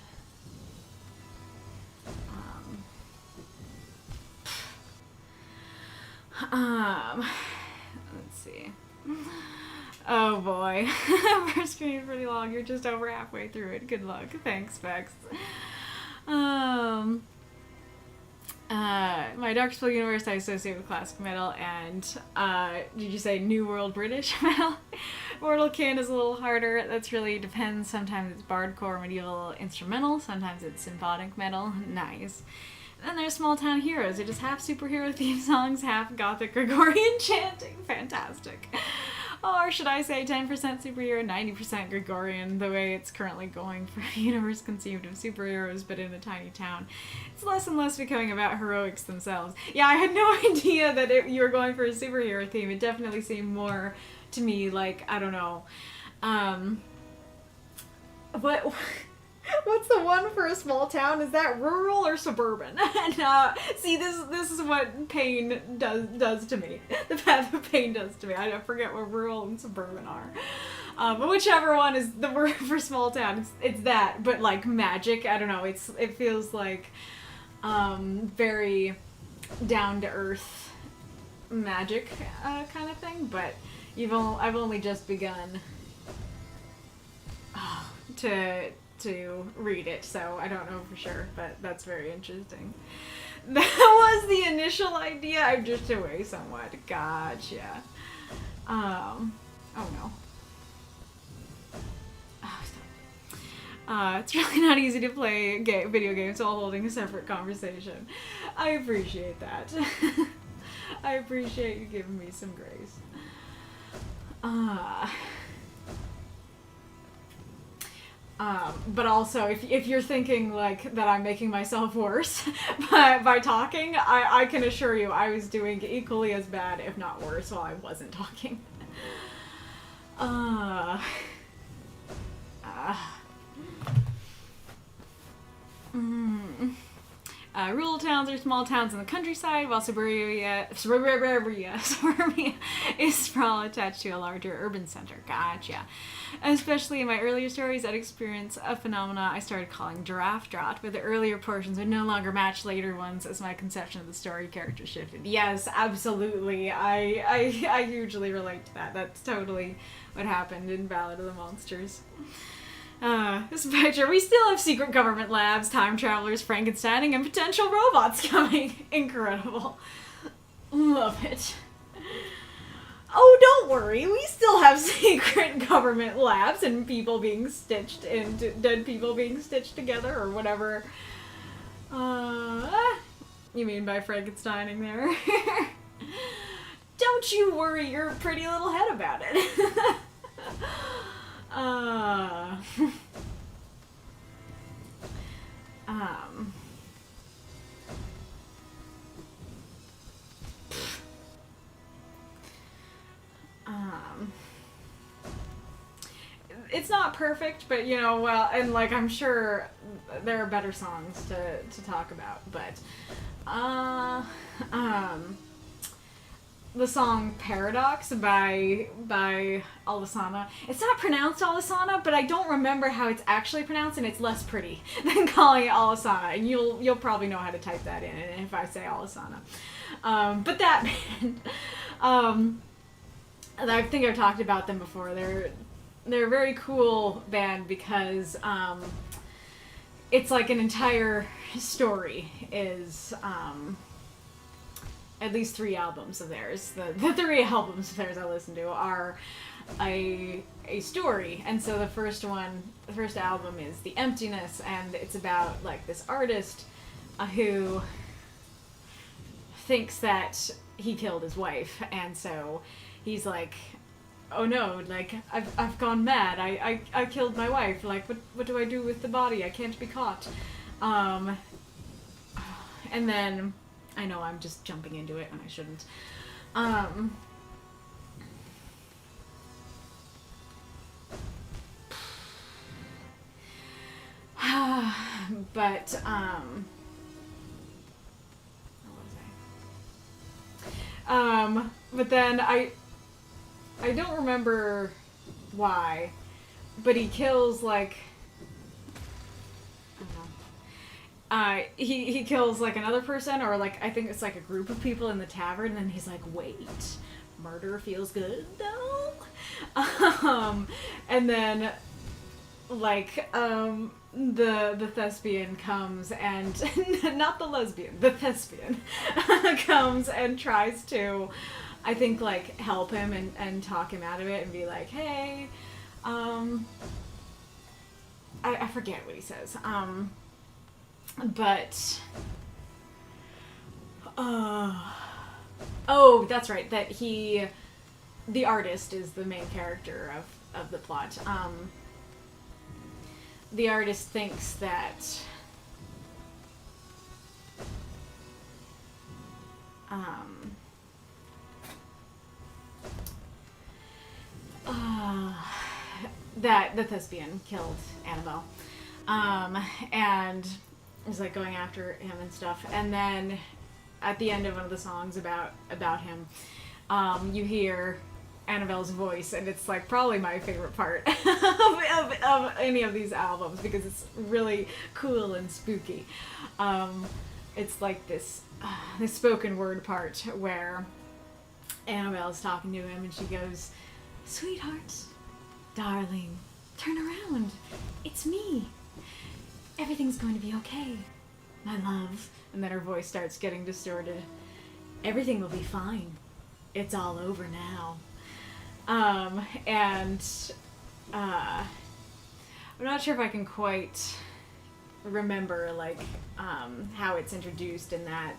Let's see. Oh boy. First screen is pretty long. You're just over halfway through it. Good luck. Thanks, Vex. My Dark Spell universe I associate with classic metal, and did you say New World British metal? Mortal Kin is a little harder. That's really depends. Sometimes it's bardcore, medieval, instrumental. Sometimes it's symphonic metal. Nice. Then there's Small Town Heroes. It is half superhero theme songs, half gothic Gregorian chanting. Fantastic. Or should I say 10% superhero, 90% Gregorian, the way it's currently going for a universe conceived of superheroes but in a tiny town. It's less and less becoming about heroics themselves. Yeah, I had no idea that you were going for a superhero theme. It definitely seemed more to me like, I don't know, what's the one for a small town? Is that rural or suburban? And see, this is what pain does to me. The path of pain does to me. I forget what rural and suburban are. But whichever one is the word for small town, it's that. But like magic, I don't know. It feels like very down to earth magic kind of thing. But I've only just begun to read it, so I don't know for sure, but that's very interesting. That was the initial idea. I'm just away somewhat. Gotcha. Oh no. Oh, stop. It's really not easy to play video games while holding a separate conversation. I appreciate that. I appreciate you giving me some grace. But also, if you're thinking like that I'm making myself worse by talking, I can assure you I was doing equally as bad, if not worse, while I wasn't talking. Rural towns are small towns in the countryside, while suburbia is sprawl attached to a larger urban center. Gotcha. Especially in my earlier stories, I'd experience a phenomena I started calling giraffe drought, where the earlier portions would no longer match later ones as my conception of the story character shifted. Yes, absolutely. I hugely relate to that. That's totally what happened in Ballad of the Monsters. This picture, we still have secret government labs, time travelers, Frankensteining, and potential robots coming. Incredible. Love it. Oh, don't worry, we still have secret government labs and people being stitched into dead people being stitched together or whatever. You mean by Frankensteining there? Don't you worry your pretty little head about it. It's not perfect, but you know, well, and like I'm sure there are better songs to talk about, but the song Paradox by Alesana. It's not pronounced Alesana, but I don't remember how it's actually pronounced, and it's less pretty than calling it Alesana, and you'll probably know how to type that in if I say Alesana. But that band, I think I've talked about them before. They're a very cool band because it's like an entire story is at least 3 albums of theirs. The 3 albums of theirs I listen to are a story, and so the first album is The Emptiness, and it's about like this artist who thinks that he killed his wife, and so he's like, oh no, like, I've gone mad, I killed my wife, like, what do I do with the body? I can't be caught. And then, I know I'm just jumping into it and I shouldn't. But, but then I don't remember why, but he kills, like, I don't know. He kills, like, another person, or, like, I think it's, like, a group of people in the tavern, and then he's like, wait, murder feels good, though? And then, like, the thespian comes and, not the lesbian, the thespian comes and tries to, I think, like, help him and talk him out of it and be like, hey, I forget what he says, but, oh, that's right, that the artist is the main character of the plot. The artist thinks that, that the thespian killed Annabelle, and is like going after him and stuff. And then at the end of one of the songs about him, you hear Annabelle's voice, and it's like probably my favorite part of any of these albums because it's really cool and spooky. It's like this spoken word part where Annabelle's talking to him and she goes, "Sweetheart, darling, turn around. It's me. Everything's going to be okay, my love." And then her voice starts getting distorted. "Everything will be fine. It's all over now." And I'm not sure if I can quite remember like how it's introduced in that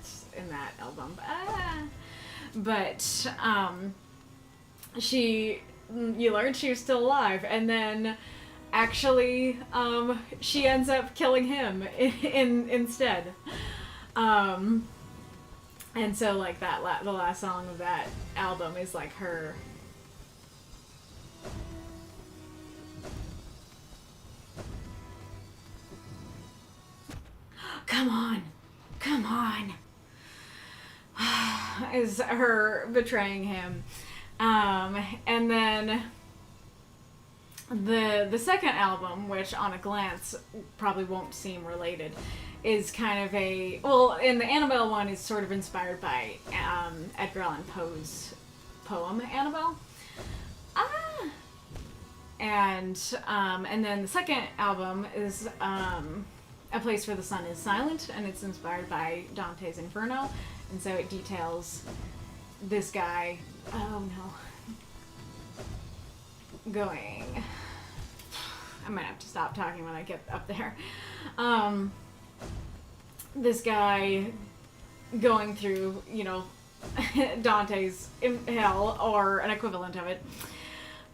album, but you learn she was still alive, and then actually she ends up killing him instead. And so like the last song of that album is like her come on, is her betraying him. And then the second album, which on a glance probably won't seem related, is kind of a, well, in the Annabelle one is sort of inspired by Edgar Allan Poe's poem Annabelle. And then the second album is A Place Where the Sun is Silent, and it's inspired by Dante's Inferno, and so it details this guy, oh no, going, I might have to stop talking when I get up there, this guy going through, you know, Dante's hell, or an equivalent of it,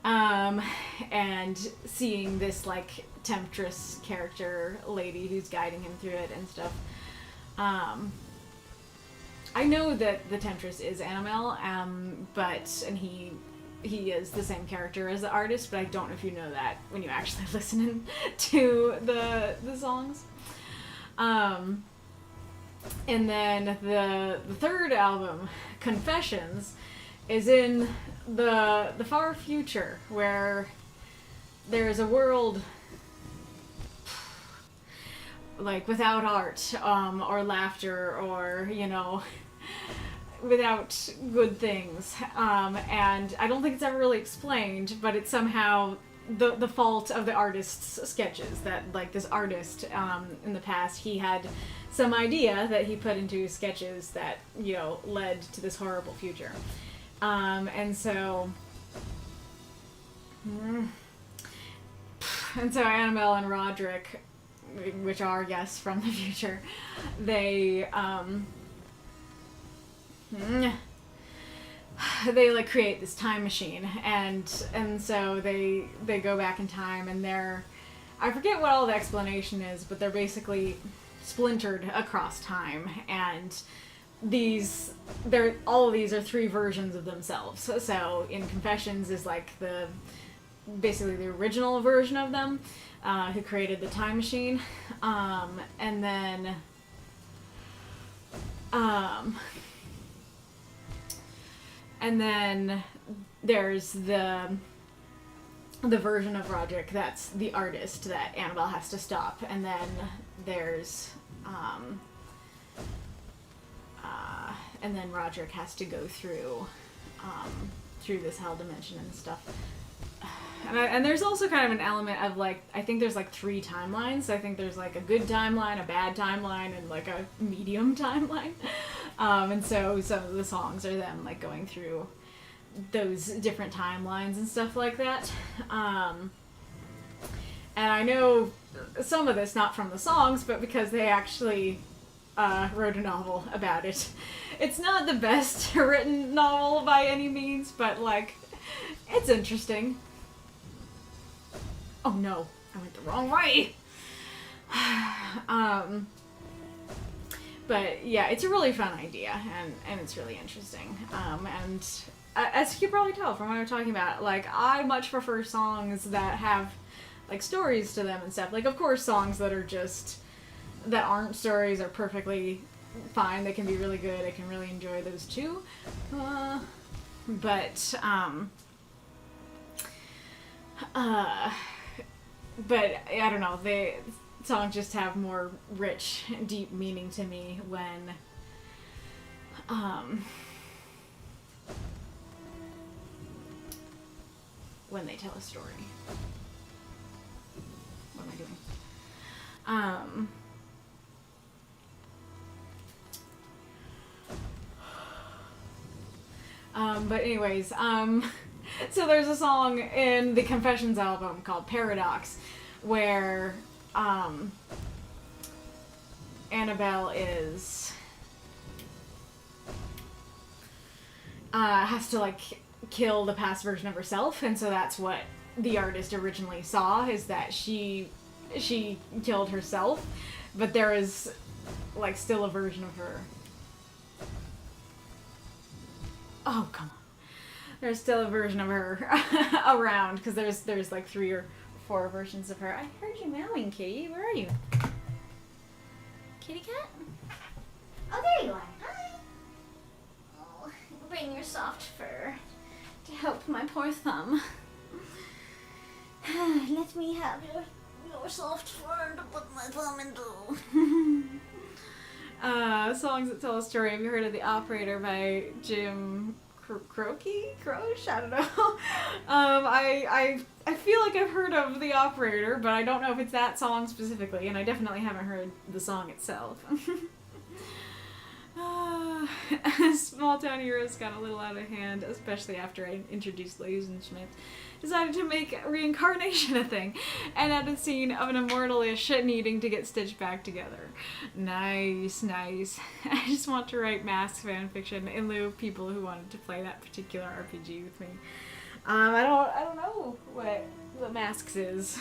and seeing this, like, temptress character lady who's guiding him through it and stuff. I know that the temptress is Annabelle, and he is the same character as the artist, but I don't know if you know that when you actually listen to the songs. And then the third album, Confessions, is in the far future, where there is a world like without art, or laughter, or, you know, without good things. And I don't think it's ever really explained, but it's somehow the fault of the artist's sketches, that, like, this artist, in the past, he had some idea that he put into his sketches that, you know, led to this horrible future. And so Annabelle and Roderick, which are guests from the future, they like create this time machine, and so they go back in time, and I forget what all the explanation is, but they're basically splintered across time, and all of these are three versions of themselves. So in Confessions is like basically the original version of them, who created the time machine, and then there's the version of Roderick that's the artist that Annabelle has to stop, and then there's and then Roderick has to go through this hell dimension and stuff. And there's also kind of an element of, like, I think there's, like, 3 timelines. I think there's, like, a good timeline, a bad timeline, and, like, a medium timeline. And so some of the songs are them, like, going through those different timelines and stuff like that. And I know some of this not from the songs, but because they actually wrote a novel about it. It's not the best written novel by any means, but, like, it's interesting. Oh no, I went the wrong way. But yeah, it's a really fun idea, and it's really interesting. And as you can probably tell from what I'm talking about, like, I much prefer songs that have, like, stories to them and stuff. Like, of course, songs that aren't stories are perfectly fine. They can be really good. I can really enjoy those too. But I don't know, songs just have more rich, deep meaning to me when they tell a story. What am I doing? But anyways, so there's a song in the Confessions album called Paradox, where Annabelle has to, like, kill the past version of herself, and so that's what the artist originally saw, is that she killed herself, but there is, like, still a version of her. Oh, come on. There's still a version of her around, because there's like 3 or 4 versions of her. I heard you meowing, Kitty. Where are you? Kitty cat? Oh, there you are. Hi. Oh, bring your soft fur to help my poor thumb. Let me have your soft fur to put my thumb into. Songs that tell a story. Have you heard of The Operator by Jim Croce? I don't know. I feel like I've heard of The Operator, but I don't know if it's that song specifically, and I definitely haven't heard the song itself. Small Town Heroes got a little out of hand, especially after I introduced Schmidt. Decided to make reincarnation a thing, and added a scene of an immortal-ish needing to get stitched back together. Nice, nice. I just want to write Masks fanfiction in lieu of people who wanted to play that particular RPG with me. I don't know what Masks is.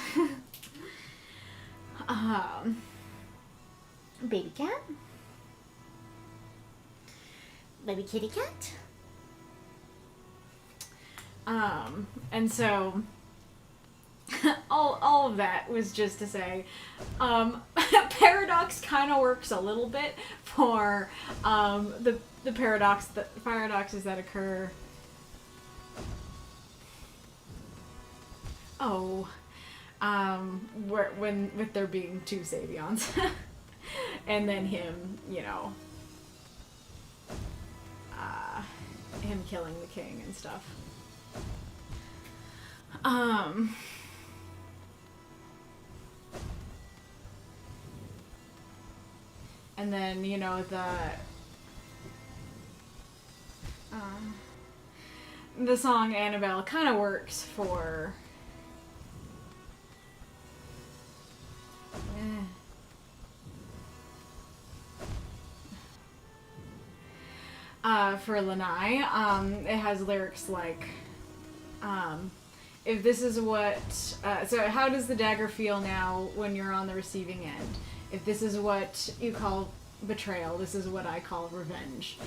Baby cat? Baby kitty cat? And so all of that was just to say, Paradox kind of works a little bit for the paradoxes that occur. When with there being two Savions, and then him, him killing the king and stuff. And then, the song Annabelle kind of works for Lanai. It has lyrics like, if this is what, so how does the dagger feel now when you're on the receiving end? If this is what you call betrayal, this is what I call revenge.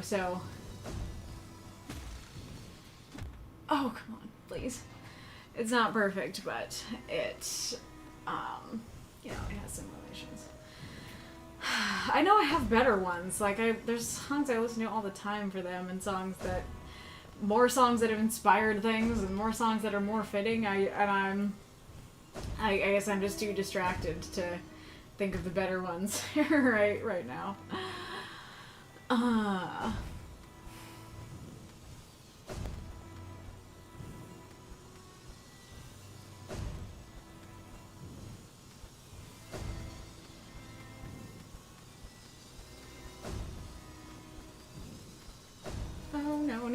So, oh, come on, please. It's not perfect, but it has some relations. I know I have better ones. There's songs I listen to all the time for them, and more songs that have inspired things, and more songs that are more fitting. I guess I'm just too distracted to think of the better ones right now. Oh,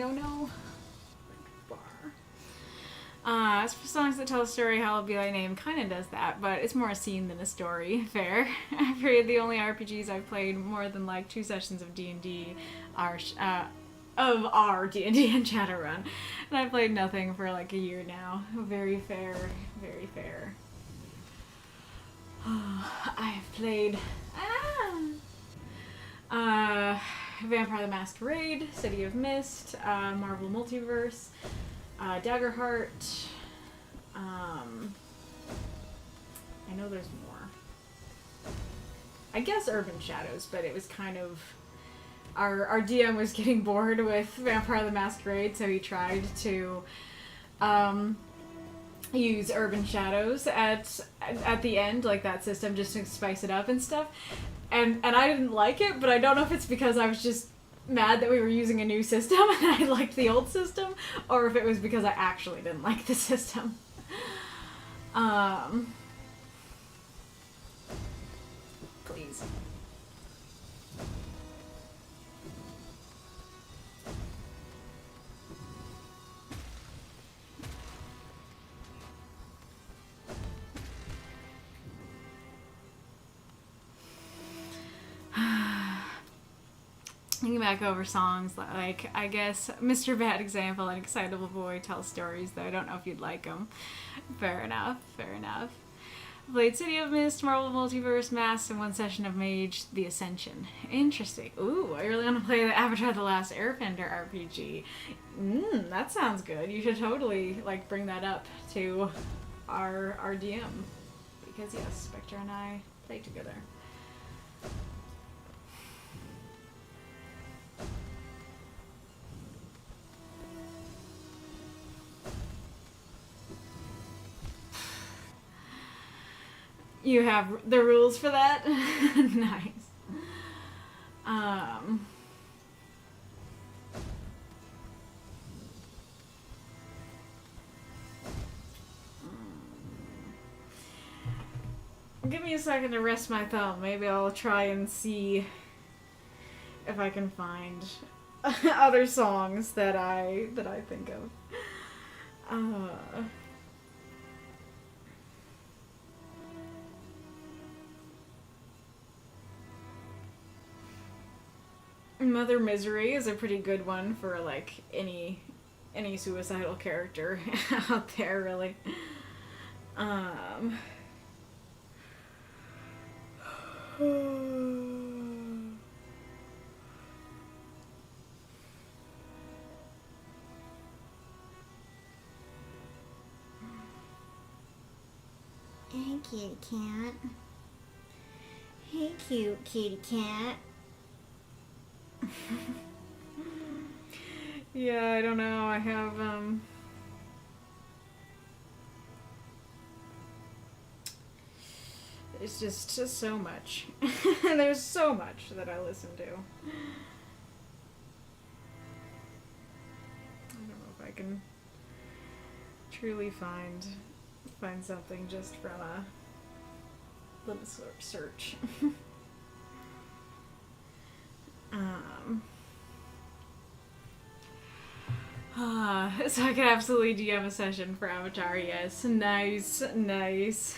no. As for songs that tell a story, How I'll Be Thy Name kind of does that, but it's more a scene than a story. Fair. I've heard the only RPGs I've played more than 2 sessions of D&D are our D&D and Shadowrun, and I've played nothing for a year now. Very fair, very fair. I've played Vampire the Masquerade, City of Mist, Marvel Multiverse, Daggerheart. I know there's more. I guess Urban Shadows, but it was kind of our DM was getting bored with Vampire the Masquerade, so he tried to use Urban Shadows at the end, that system, just to spice it up and stuff. And I didn't like it, but I don't know if it's because I was just mad that we were using a new system and I liked the old system, or if it was because I actually didn't like the system. Please. Thinking back over songs, I guess Mr. Bad Example and Excitable Boy tell stories, though I don't know if you'd like them. Fair enough. Played City of Mist, Marvel Multiverse, Masks, and 1 session of Mage, The Ascension. Interesting. Ooh, I really want to play the Avatar The Last Airbender RPG. That sounds good. You should totally, bring that up to our DM. Because, yes, Spectre and I played together. You have the rules for that? Nice. Give me a second to rest my thumb. Maybe I'll try and see if I can find other songs that I think of. Mother Misery is a pretty good one for like any suicidal character out there, really. Hey, kitty cat. Hey, cute kitty cat. Yeah, I don't know. I have it's just so much. There's so much that I listen to. I don't know if I can truly find something just from a little search. So I could absolutely DM a session for Avatar, yes. Nice, nice.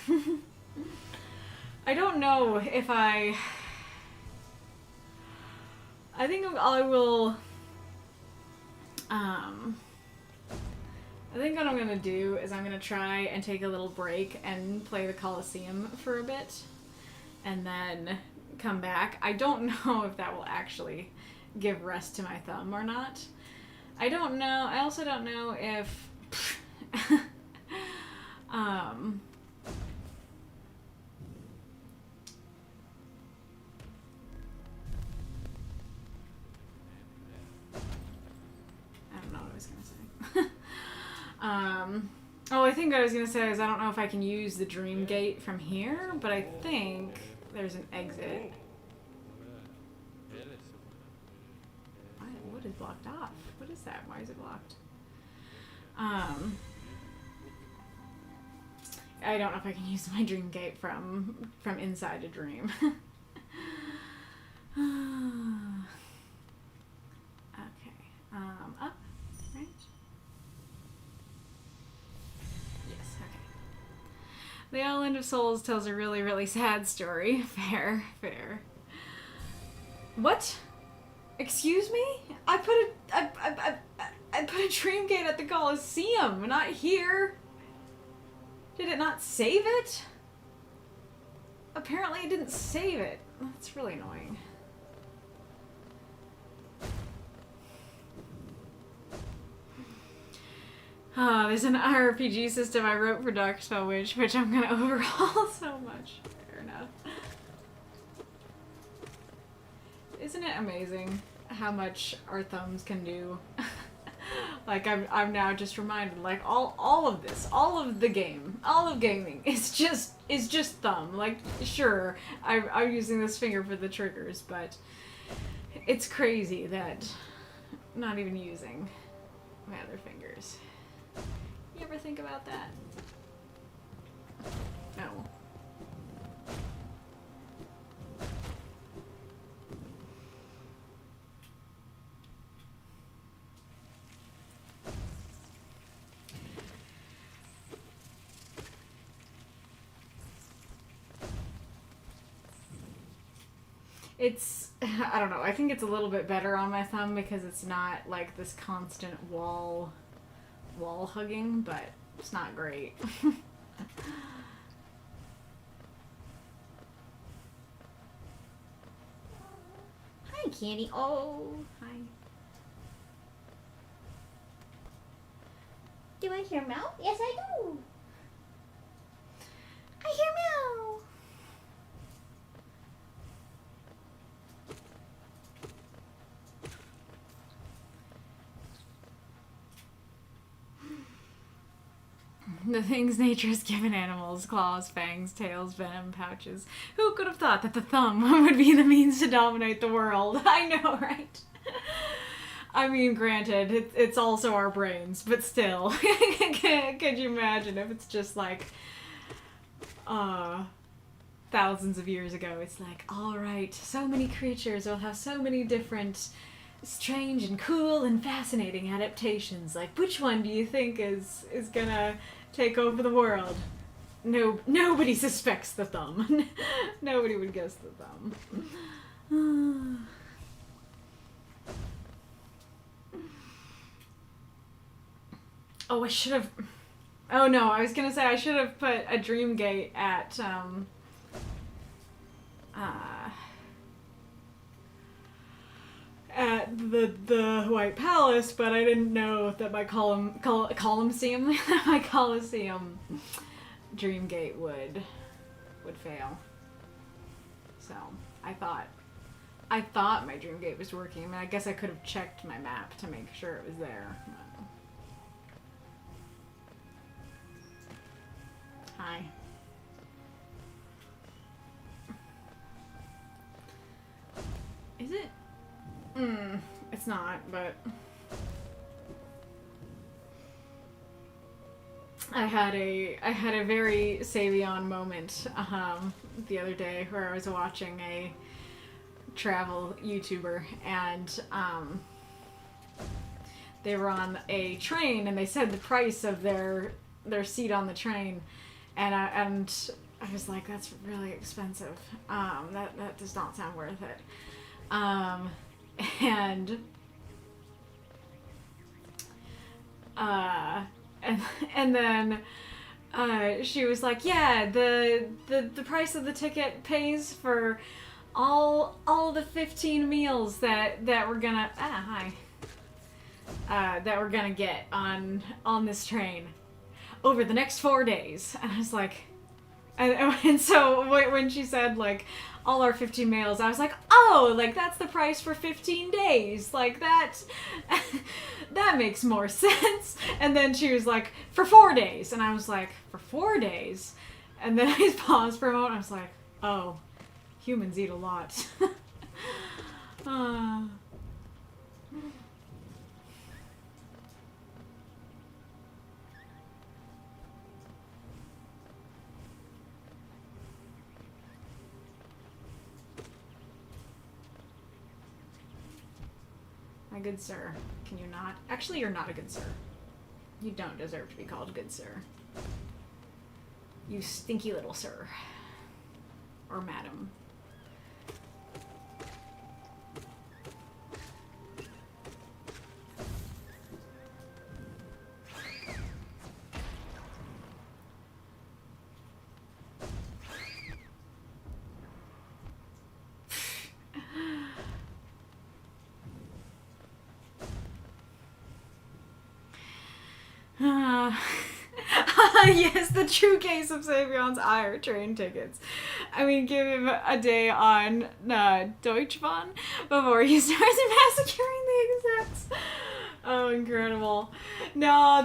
I don't know if I think I will, I think what I'm gonna do is I'm gonna try and take a little break and play the Colosseum for a bit, and then come back. I don't know if that will actually give rest to my thumb or not. I don't know. I also don't know if I don't know what I was gonna say. Oh, I think what I was gonna say is I don't know if I can use the Dream Gate from here, but I think there's an exit. What is blocked off? What is that? Why is it blocked? I don't know if I can use my Dream Gate from inside a dream. Okay. Up, right? Yes, okay. The Island of Souls tells a really, really sad story. Fair, fair. What? Excuse me? I put a Dream Gate at the Colosseum, not here. Did it not save it? Apparently it didn't save it. That's really annoying. There's an RPG system I wrote for Dark Spell Witch, which I'm gonna overhaul so much. Fair enough. Isn't it amazing how much our thumbs can do? Like I'm now just reminded, like all of this, all of the game, all of gaming is just thumb. Like sure, I'm using this finger for the triggers, but it's crazy that not even using my other fingers. You ever think about that? No. It's, I don't know, I think it's a little bit better on my thumb because it's not like this constant wall hugging, but it's not great. Hi, Candy. Oh, hi. Do I hear meow? Yes, I do. I hear meow. The things nature has given animals: claws, fangs, tails, venom, pouches. Who could have thought that the thumb would be the means to dominate the world? I know, right? I mean, granted, it's also our brains, but still. Could you imagine if it's just like, thousands of years ago, it's like, alright, so many creatures will have so many different strange and cool and fascinating adaptations. Like, which one do you think is gonna take over the world? Nobody suspects the thumb. Nobody would guess the thumb. Oh, I should have... Oh no, I was gonna say I should have put a dream gate at, at the White Palace, but I didn't know that my Colosseum dream gate would fail. So I thought my dream gate was working. I mean, I guess I could have checked my map to make sure it was there. Hi. Is it? It's not, but I had a very Savion moment the other day where I was watching a travel YouTuber, and they were on a train and they said the price of their seat on the train, and I was like, that's really expensive. That does not sound worth it. And then she was like, yeah, the price of the ticket pays for all the 15 meals that we're gonna that we're gonna get on this train over the next 4 days. And I was like, and so when she said like all our 15 meals, I was like, oh, like that's the price for 15 days, like that makes more sense. And then she was like, for 4 days, and I was like, for 4 days? And then I paused for a moment, I was like, oh, humans eat a lot. My good sir, can you not? Actually, you're not a good sir. You don't deserve to be called good sir. You stinky little sir. Or madam. Yes, the true case of Savion's eye are train tickets. I mean, give him a day on Deutschbahn before he starts massacring the execs. Oh, incredible. No,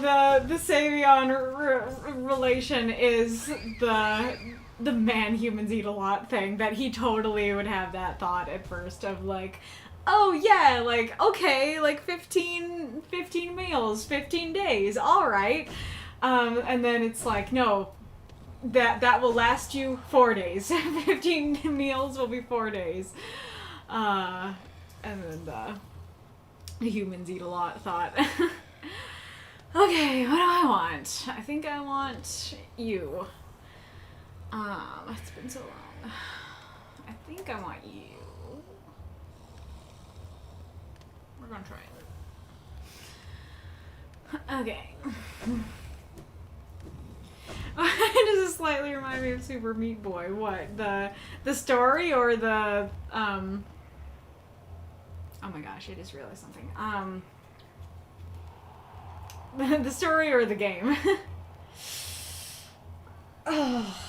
the Savion relation is the man humans eat a lot thing, that he totally would have that thought at first of like, oh yeah, like, okay, like 15 meals, 15 days, alright. And then it's like, no, that will last you 4 days. 15 meals will be 4 days. And then the humans eat a lot thought. Okay, what do I want? I think I want you. It's been so long. I think I want you. We're gonna try it. Okay. Does this slightly remind me of Super Meat Boy? What? The story or the oh my gosh, I just realized something. The story or the game? Oh,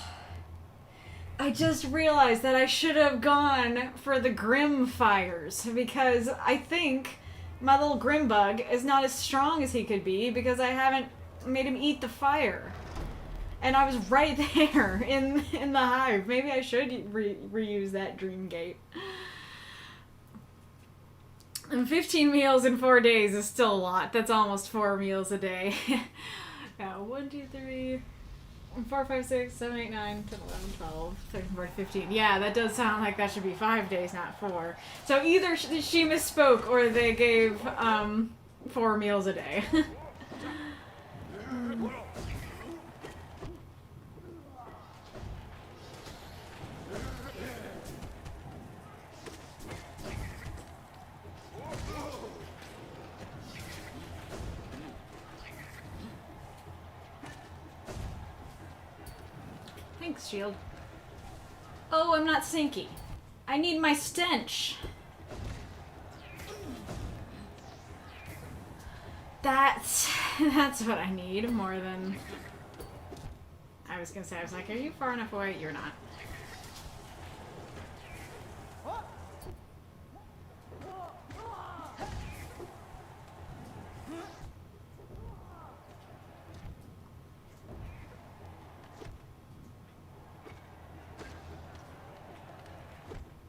I just realized that I should have gone for the Grim Fires, because I think my little Grim Bug is not as strong as he could be because I haven't made him eat the fire. And I was right there in the hive. Maybe I should reuse that dream gate. And 15 meals in 4 days is still a lot. That's almost 4 meals a day. Yeah, 1, 2, 3, 4, 5, 6, 7, 8, 9, 10, 11, 12, 13, 14, 15. Yeah, that does sound like that should be 5 days, not 4. So either she misspoke or they gave 4 meals a day. Thanks, Shield. Oh, I'm not sinky. I need my stench. That's what I need more than... I was gonna say, I was like, are you far enough away? You're not.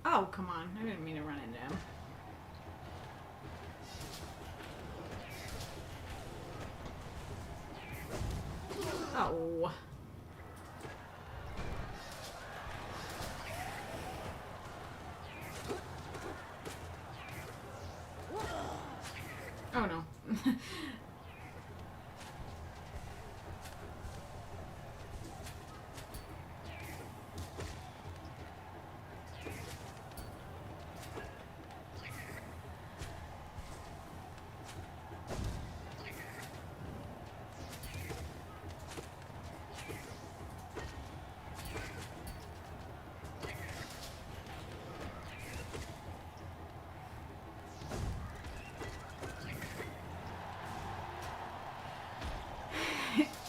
Oh, come on. I didn't mean to run into him. Oh. Oh no.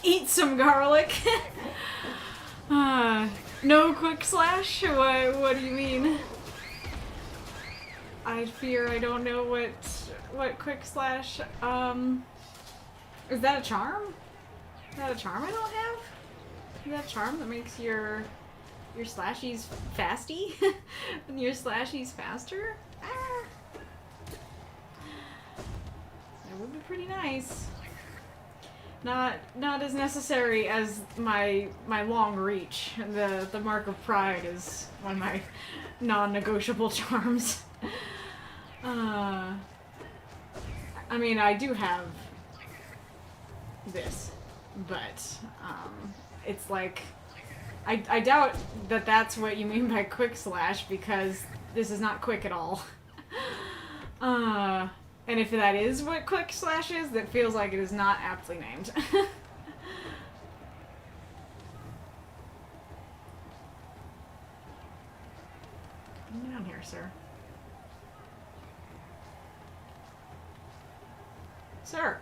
Eat some garlic. No quick slash? What do you mean? I fear I don't know what quick slash. Is that a charm? Is that a charm I don't have? Is that a charm that makes your slashies fasty? And your slashies faster? Ah. That would be pretty nice. Not as necessary as my long reach. The Mark of Pride is one of my non-negotiable charms. I mean, I do have this, but it's like I doubt that that's what you mean by quick slash, because this is not quick at all. And if that is what quick slash is, that feels like it is not aptly named. Come down here, sir. Sir!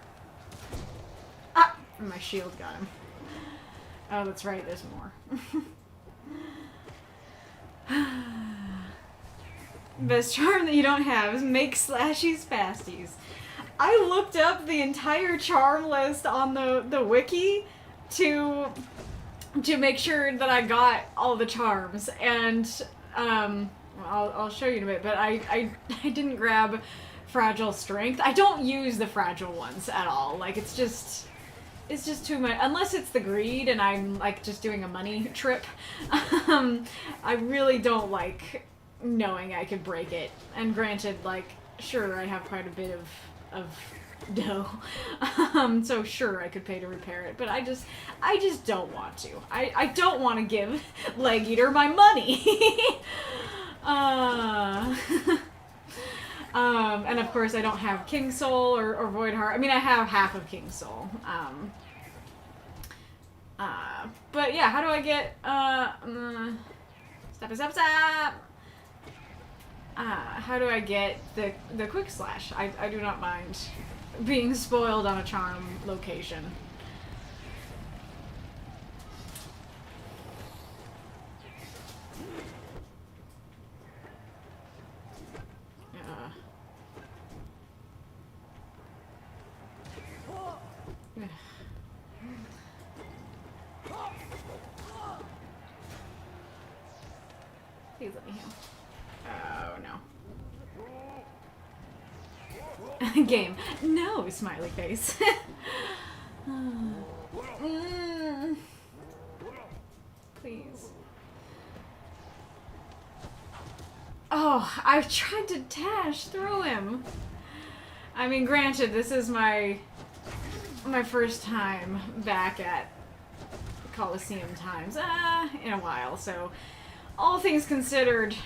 Ah! My shield got him. Oh, that's right, there's more. Best charm that you don't have is make slashies fasties. I looked up the entire charm list on the wiki to make sure that I got all the charms, and I'll show you in a bit, but I didn't grab fragile strength. I don't use the fragile ones at all. Like, it's just too much, unless it's the greed and I'm like just doing a money trip. I really don't like knowing I could break it. And granted, like, sure, I have quite a bit of dough. So sure, I could pay to repair it, but I just don't want to. I don't want to give Leg Eater my money. And of course I don't have King Soul or Void Heart. I mean, I have half of King Soul. But yeah, how do I get, stop. How do I get the quick slash? I do not mind being spoiled on a charm location. Please let me heal. Oh, no. Game. No, smiley face. Please. Oh, I've tried to dash through him. I mean, granted, this is my first time back at Coliseum times in a while, so all things considered,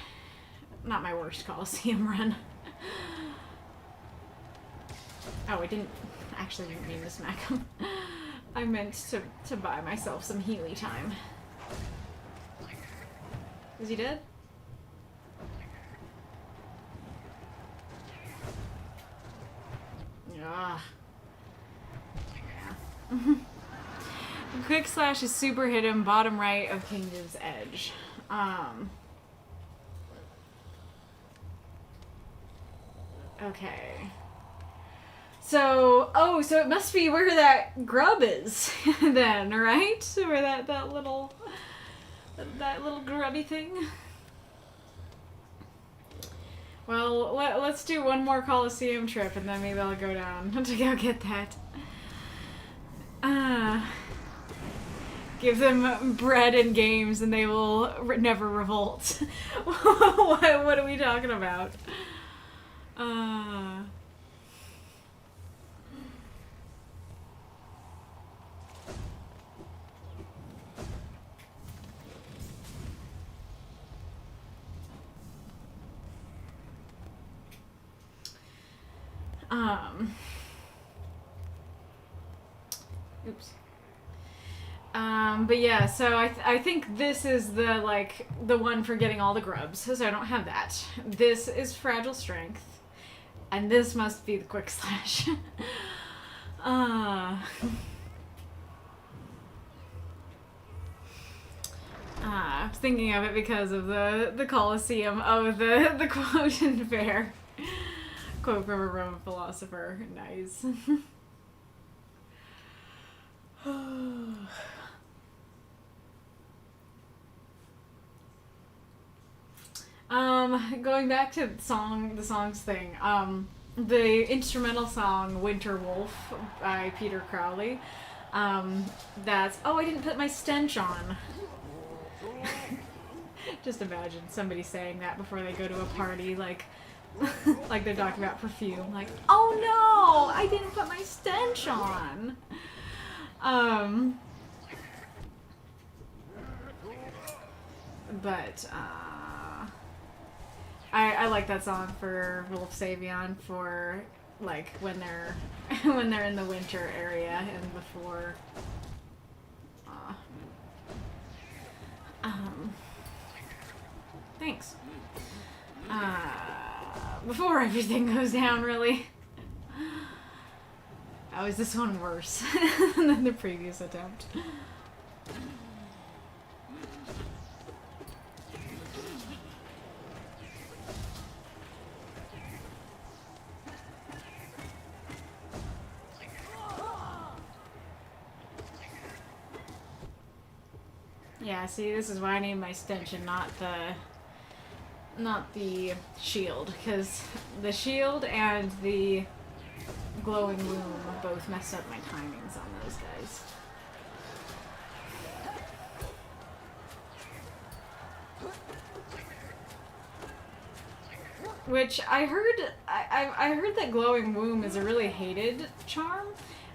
not my worst Coliseum run. Oh, I didn't mean to smack him. I meant to buy myself some Healy time. Is he dead? Ah. Quick slash is super hidden bottom right of Kingdom's Edge. Okay. So, so it must be where that grub is then, right? Where that little grubby thing. Well, let's do one more Coliseum trip and then maybe I'll go down to go get that. Give them bread and games and they will never revolt. What are we talking about? Oops. But yeah, so I think this is the one for getting all the grubs, so I don't have that. This is Fragile Strength, and this must be the Quick Slash. I was thinking of it because of the Coliseum. Oh, the quote in Fair. Quote from a Roman philosopher. Nice. Going back to the songs thing, the instrumental song Winter Wolf by Peter Crowley, that's, I didn't put my stench on. Just imagine somebody saying that before they go to a party, like they're talking about perfume, like, oh no, I didn't put my stench on. But, I like that song for Wolf Savion for, like, when they're in the winter area and before, thanks. Before everything goes down, really. Oh, is this one worse than the previous attempt? Yeah, see, this is why I need my stench and not the shield, because the shield and the glowing loom both messed up my timings on those guys. Which I heard that glowing womb is a really hated charm.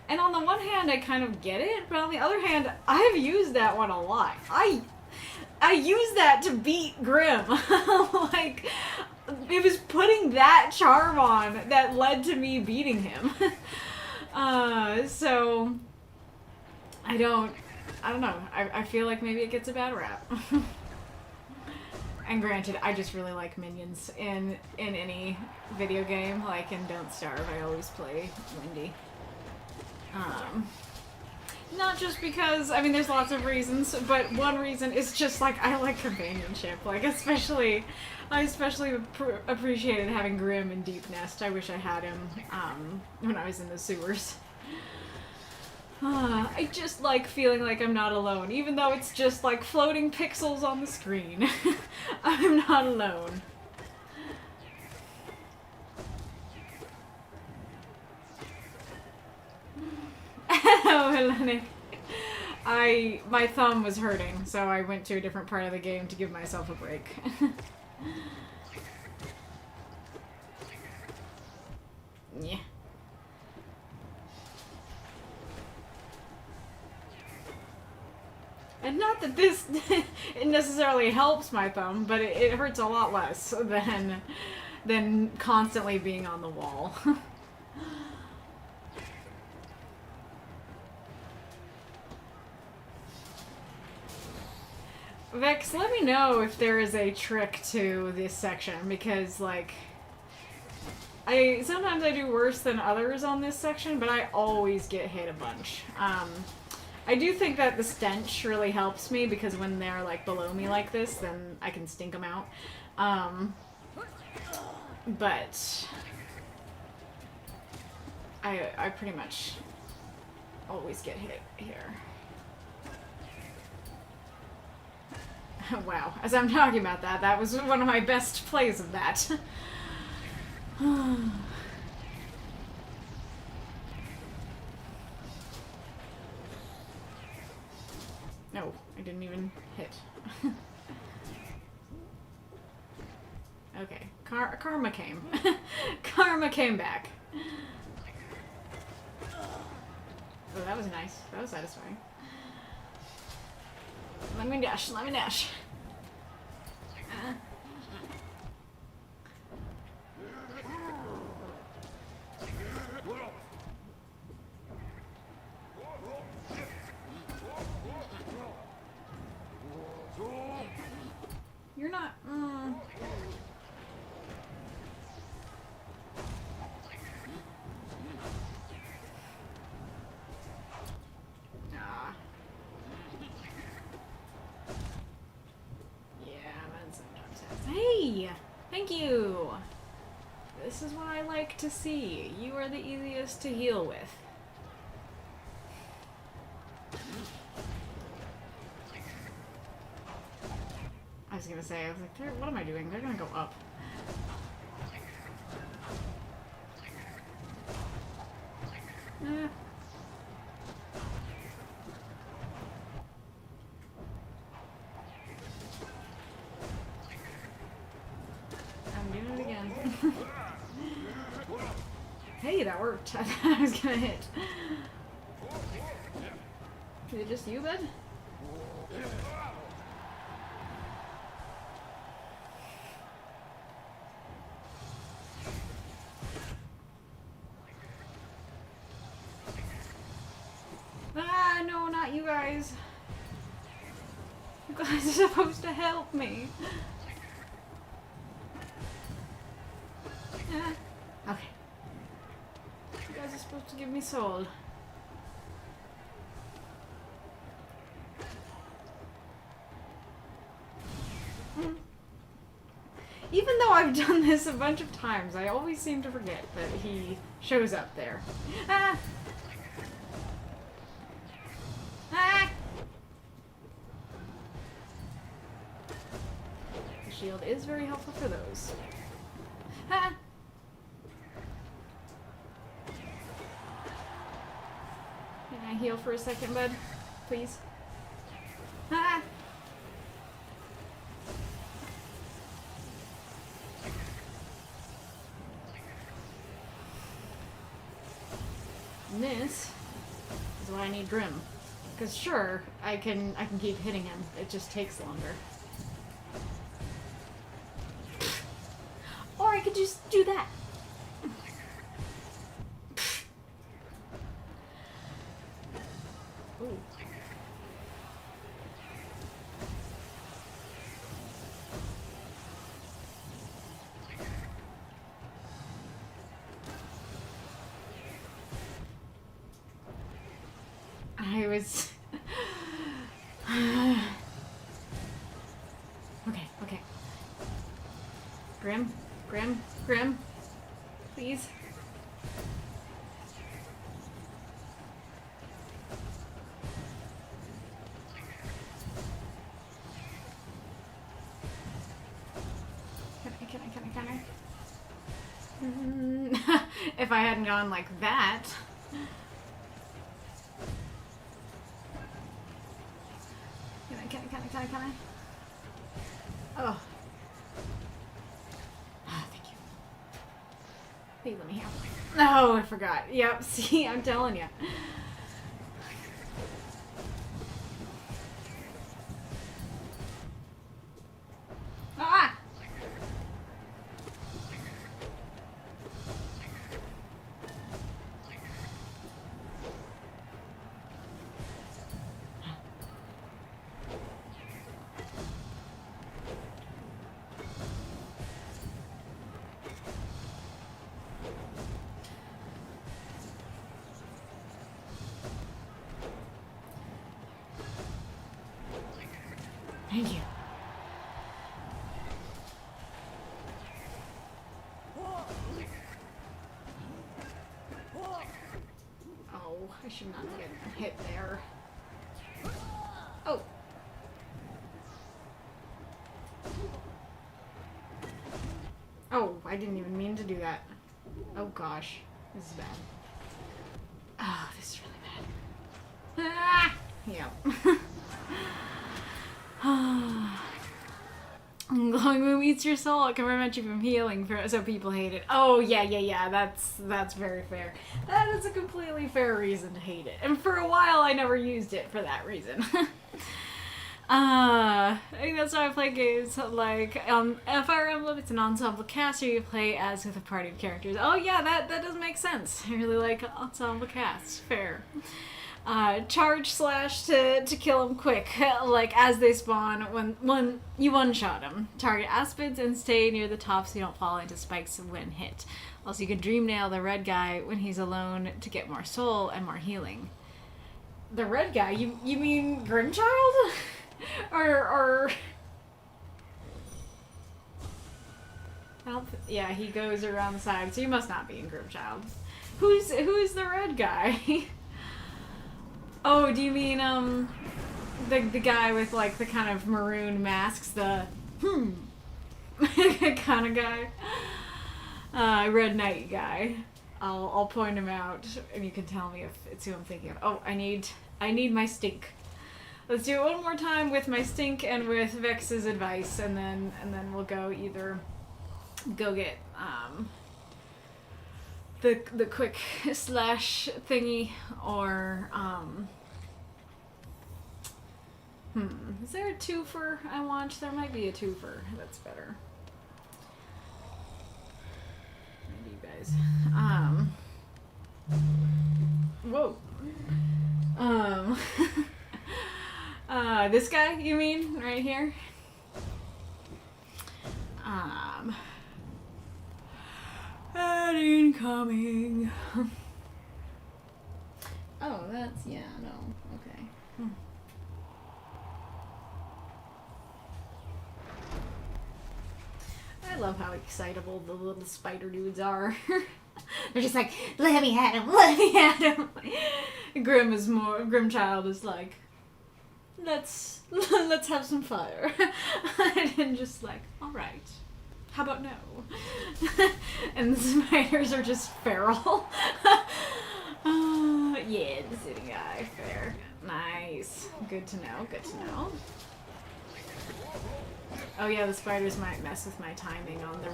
And on the one hand, I kind of get it, but on the other hand, I've used that one a lot. I used that to beat Grim. Like, it was putting that charm on that led to me beating him. So, I don't know. I feel like maybe it gets a bad rap. And granted, I just really like minions in any video game. Like in Don't Starve, I always play Wendy. Not just because, I mean, there's lots of reasons, but one reason is just, like, I like companionship. Like, I especially appreciated having Grim in Deep Nest. I wish I had him, when I was in the sewers. I just like feeling like I'm not alone, even though it's just like floating pixels on the screen. I'm not alone. Oh, Hellenic. My thumb was hurting, so I went to a different part of the game to give myself a break. Yeah. And not that this it necessarily helps my thumb, but it hurts a lot less than constantly being on the wall. Vex, let me know if there is a trick to this section, because, like, sometimes I do worse than others on this section, but I always get hit a bunch. I do think that the stench really helps me, because when they're, like, below me like this, then I can stink them out. But I pretty much always get hit here. Wow, as I'm talking about that, that was one of my best plays of that. No, I didn't even hit. Okay, karma came. Karma came back. Oh, that was nice. That was satisfying. Let me dash, let me dash. You're not... Hey! Thank you! This is what I like to see. You are the easiest to heal with. I was gonna say, I was like, what am I doing? They're gonna go up. I'm doing it again. Hey, that worked. I thought I was gonna hit. Is it just you, bud? Ah, no, not you guys. You guys are supposed to help me. Okay. You guys are supposed to give me soul. Even though I've done this a bunch of times, I always seem to forget that he shows up there. Ah! Ah! The shield is very helpful for those. Ah! Can I heal for a second, bud? Please? Ah! And this is why I need Grim. Because sure, I can keep hitting him. It just takes longer. Or I could just do that. Ooh. I was... Okay. Grim? Please? If I hadn't gone like that. Can I? Oh. Ah, thank you. Hey, let me have one. No, I forgot. Yep, see, I'm telling you. Ah! Thank you. Oh, I should not get hit there. Oh. Oh, I didn't even mean to do that. Oh gosh, this is bad. Oh, this is really bad. Ah! Yep. Glowing Moon eats your soul. It can prevent you from healing, so people hate it. Oh, yeah. That's very fair. That is a completely fair reason to hate it. And for a while, I never used it for that reason. I think that's why I play games like Fire Emblem. It's an ensemble cast, or you play as with a party of characters. Oh yeah, that does make sense. I really like ensemble casts. Fair. Charge slash to kill them quick, like as they spawn when you one-shot them. Target aspids and stay near the top so you don't fall into spikes when hit. Also, you can dream nail the red guy when he's alone to get more soul and more healing. The red guy? You mean Grimchild? or yeah, he goes around the side, so you must not be in Grimchild. Who's the red guy? Oh, do you mean the guy with like the kind of maroon masks, the kind of guy? Red Knight guy. I'll point him out and you can tell me if it's who I'm thinking of. Oh, I need my stink. Let's do it one more time with my stink and with Vex's advice, and then we'll go either go get the quick slash thingy, or is there a twofer I want? There might be a twofer that's better. Maybe you guys. Whoa. This guy, you mean? Right here? And incoming. Oh, that's, yeah, no, okay. I love how excitable the little spider dudes are. They're just like, let me at him, let me at him. Grimchild is like, let's have some fire. And just like, alright. How about no? And the spiders are just feral. Yeah, the sitting guy, fair. Nice. Good to know, good to know. Oh yeah, the spiders might mess with my timing on the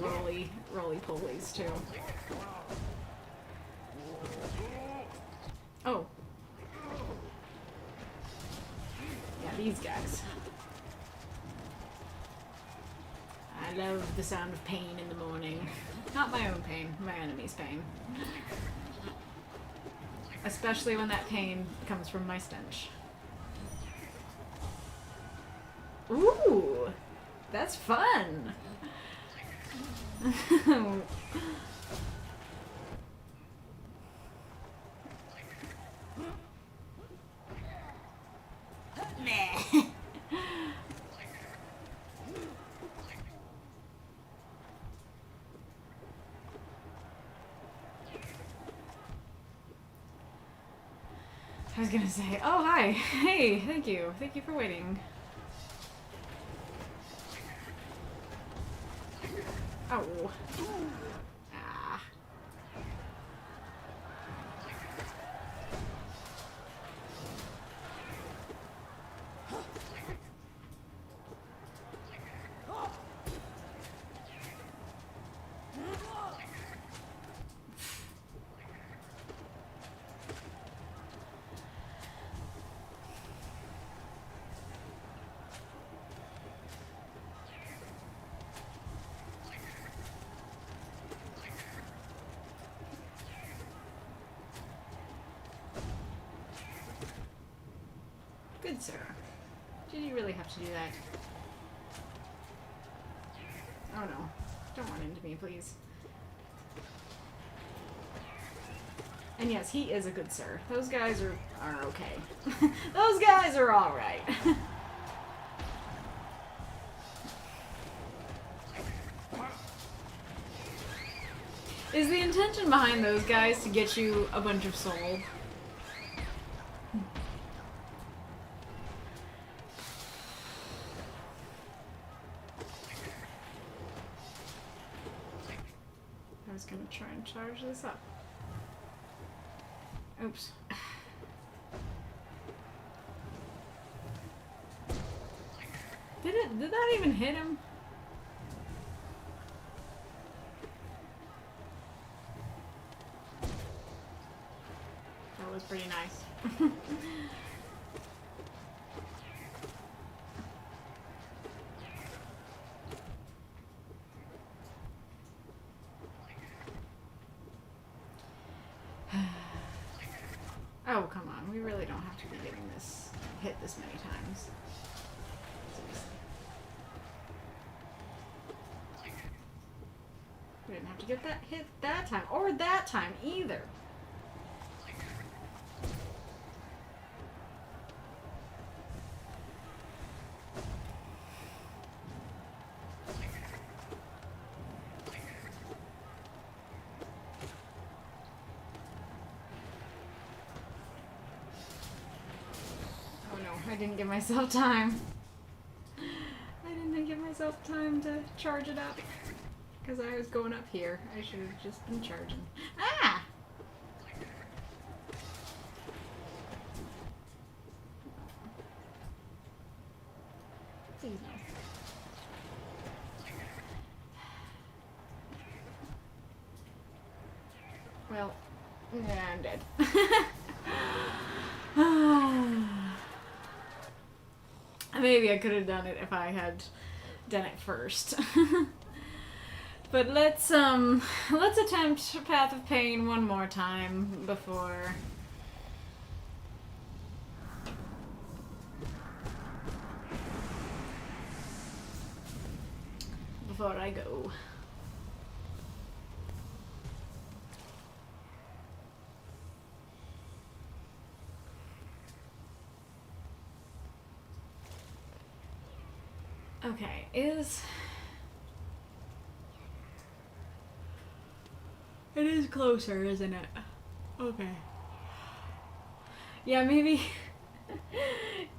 roly-polies too. Oh. Yeah, these guys. I love the sound of pain in the morning. Not my own pain, my enemy's pain. Especially when that pain comes from my stench. Ooh! That's fun! I was gonna say, oh hi, hey, thank you for waiting. Oh. Ah. Did you really have to do that? Oh no. Don't run into me, please. And yes, he is a good sir. Those guys are okay. Those guys are alright. Is the intention behind those guys to get you a bunch of soul? I was gonna try and charge this up. Oops. Did that even hit him? That was pretty nice. Oh, come on. We really don't have to be getting this hit this many times. Seriously. We didn't have to get that hit that time, or that time either. I didn't give myself time. I didn't give myself time to charge it up. Because I was going up here. I should have just been charging. Ah! Please no. Well, yeah, I'm dead. Maybe I could have done it if I had done it first. But let's attempt Path of Pain one more time before I go. Okay, it is closer, isn't it? Okay. Yeah, maybe.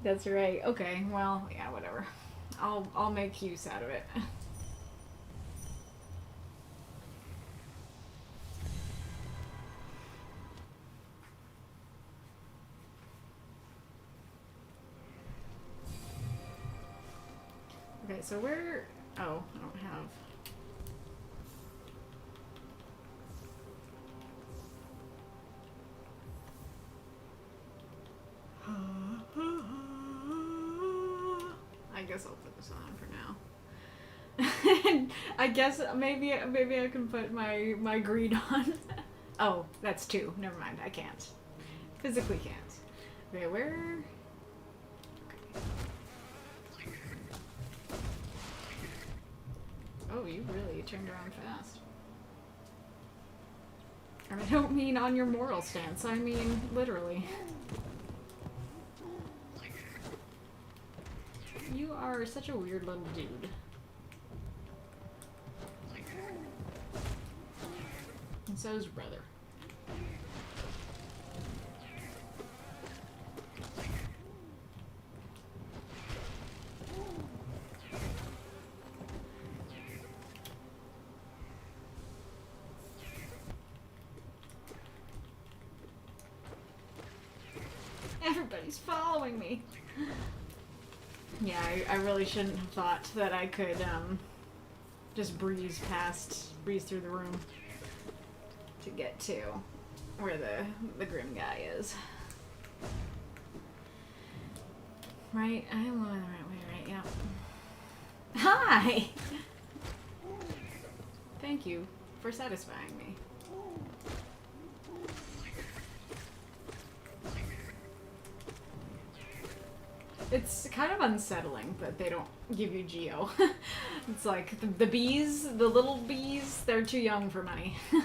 That's right. Okay, well, yeah, whatever. I'll make use out of it. Okay, so where... Oh, I don't have... I guess I'll put this on for now. I guess maybe I can put my greed on. Oh, that's 2. Never mind, I can't. Physically can't. Okay, where... Oh, you really turned around fast. And I don't mean on your moral stance, I mean literally. You are such a weird little dude. And so is brother. Everybody's following me. Yeah, I really shouldn't have thought that I could just breeze through the room to get to where the grim guy is. Right? I am going the right way, right? Yeah. Hi! Thank you for satisfying me. It's kind of unsettling that they don't give you Geo. It's like the bees, the little bees, they're too young for money. No.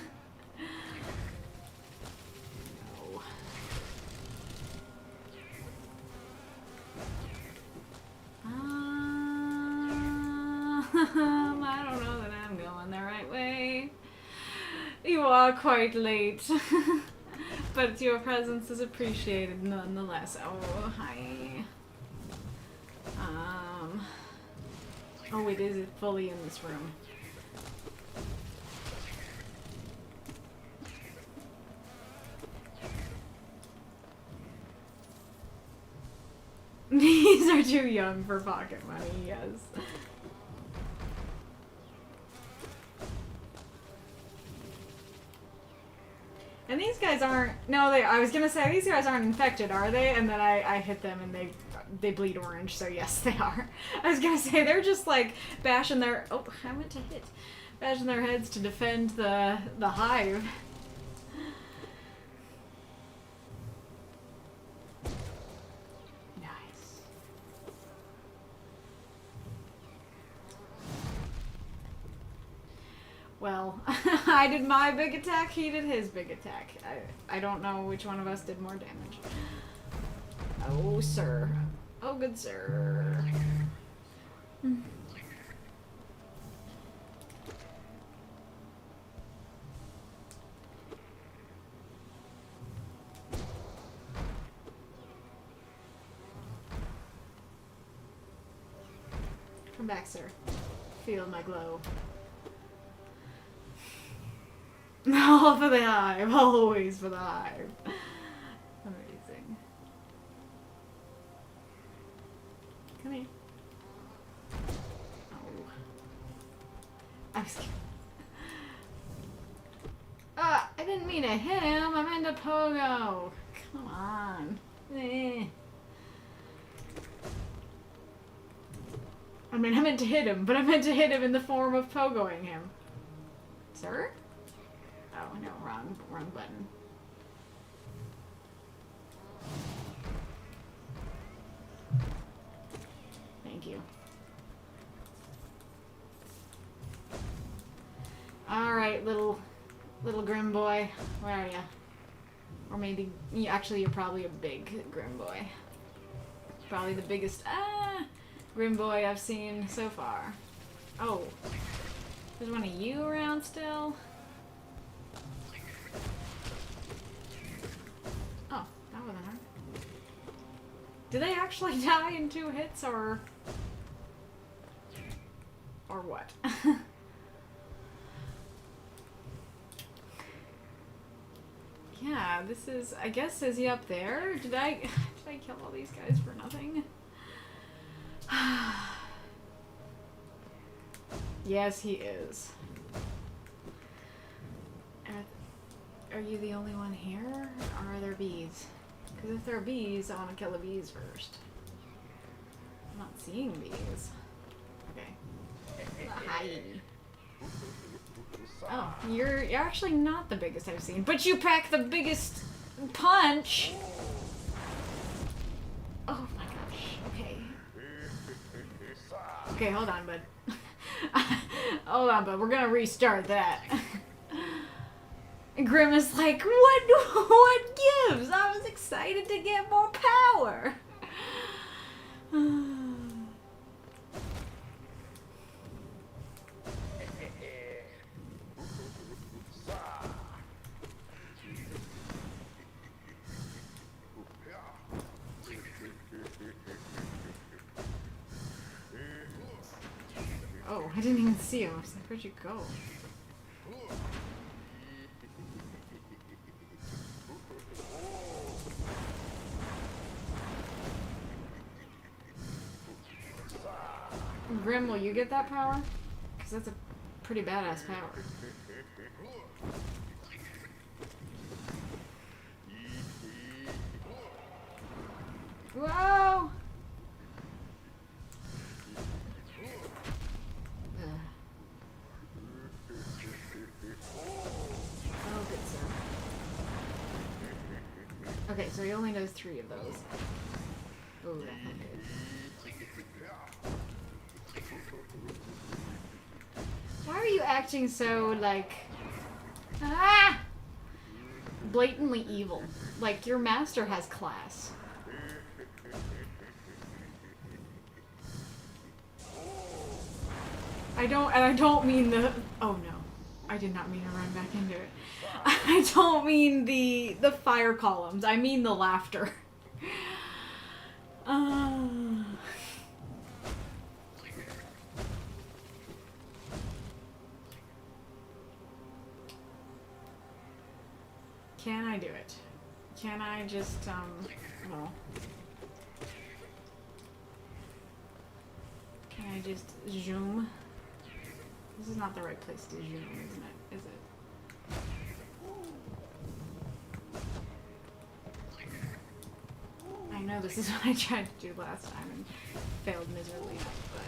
I don't know that I'm going the right way. You are quite late. But your presence is appreciated nonetheless. Oh, hi. Oh, wait, is it fully in this room? These are too young for pocket money, yes. And these guys aren't... No, I was gonna say, these guys aren't infected, are they? And then I hit them and they bleed orange, so yes, they are. I was gonna say, they're just like bashing their... Oh, I meant to hit. Bashing their heads to defend the hive. Nice. Well, I did my big attack, he did his big attack. I don't know which one of us did more damage. Oh, sir. Oh, good sir. Come back, sir. Feel my glow. All for the hive. Always for the hive. Amazing. Come here. Oh. I was kidding. I didn't mean to hit him. I meant to pogo. Come on. Eh. I mean, I meant to hit him, but I meant to hit him in the form of pogoing him. Sir? Oh, no, wrong button. Thank you. Alright, little grim boy. Where are ya? Or maybe, actually, you're probably a big grim boy. Probably the biggest, grim boy I've seen so far. Oh. There's one of you around still? Oh, that wasn't hard. Do they actually die in 2 hits, or what? Yeah, this is, I guess, is he up there? Did I kill all these guys for nothing? Yes, he is. Are you the only one here, or are there bees? Because if there are bees, I want to kill the bees first. I'm not seeing bees. Okay. Hi. Oh, you're actually not the biggest I've seen, but you pack the biggest punch! Oh my gosh, okay. Okay, hold on, bud. Hold on, bud, we're gonna restart that. And Grim is like, what gives? I was excited to get more power! Oh, I didn't even see him. I was like, where'd you go? Grim, will you get that power? Because that's a pretty badass power. Whoa! Oh, good sir. Okay, so he only does 3 of those. Oh, that felt good. Why are you acting so, like... Ah! Blatantly evil. Like, your master has class. I don't mean the... Oh no. I did not mean to run back into it. I don't mean the fire columns. I mean the laughter. Can I do it? Can I just, well... Can I just zoom? This is not the right place to zoom, isn't it? Is it? I know this is what I tried to do last time and failed miserably, but...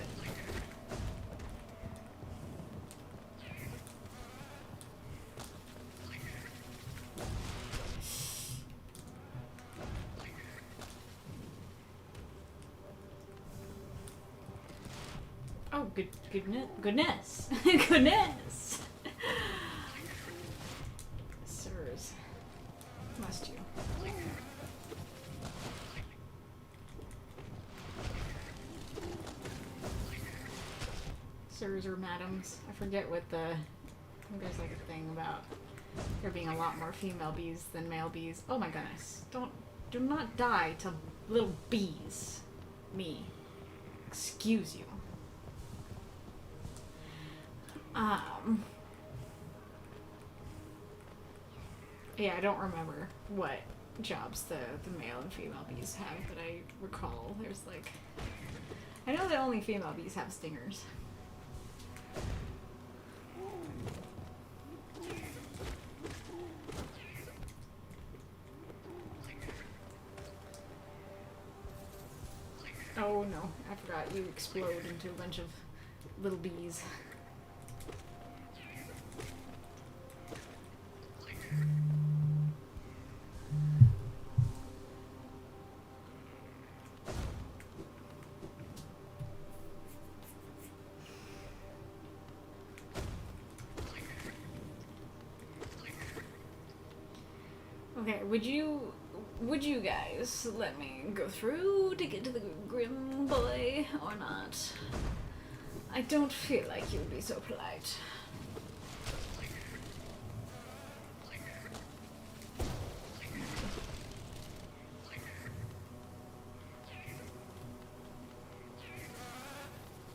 Oh, goodness. Goodness! Sirs. Must you. Sirs or madams. I forget what the... I think there's like a thing about there being a lot more female bees than male bees. Oh my goodness. Do not die to little bees. Me. Excuse you. Yeah, I don't remember what jobs the male and female bees have, but I recall there's like... I know that only female bees have stingers. Oh no, I forgot you explode into a bunch of little bees. Okay, would you guys let me go through to get to the Grim Boy or not? I don't feel like you'd be so polite.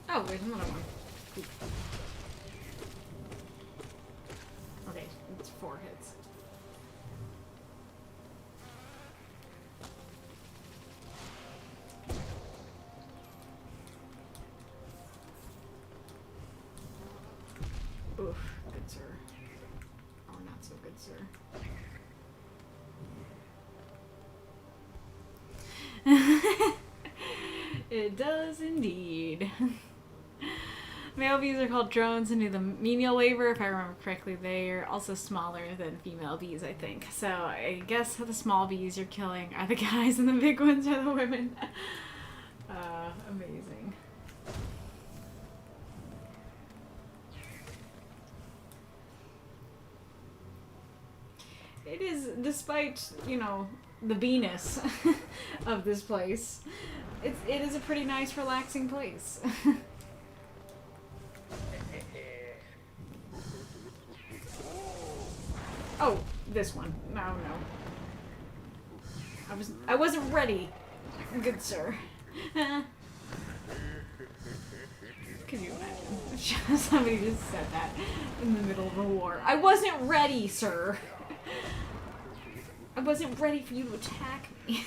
Oh, there's another one. Okay, it's 4 hits. Oof, good sir. Or not so good sir. It does indeed. Male bees are called drones and do the menial labor. If I remember correctly, they're also smaller than female bees, I think. So I guess the small bees you're killing are the guys and the big ones are the women. Amazing. It is, despite, you know, the bee-ness of this place, it is a pretty nice, relaxing place. Oh, this one. No. I wasn't ready, good sir. Could you imagine? Somebody just said that in the middle of a war. I wasn't ready, sir. I wasn't ready for you to attack me.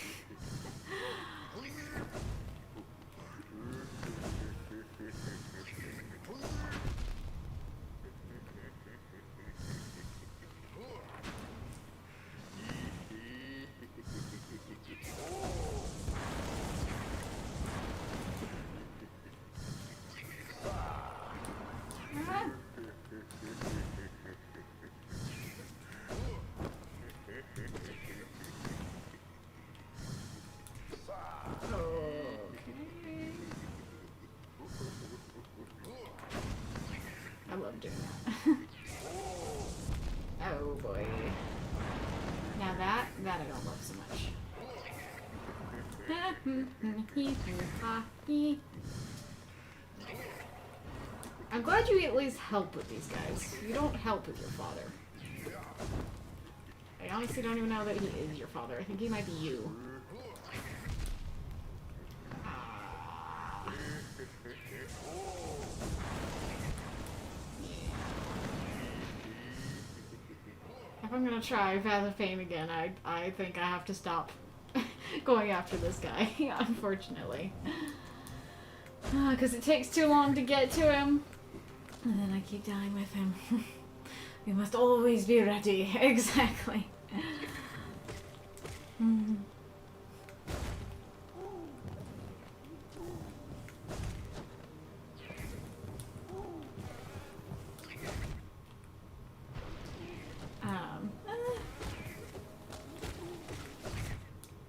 that I don't love so much. I'm glad you at least help with these guys. You don't help with your father. I honestly don't even know that he is your father. I think he might be you. If I'm gonna try Path of Pain again, I think I have to stop going after this guy, unfortunately. Because it takes too long to get to him. And then I keep dying with him. We must always be ready. Exactly.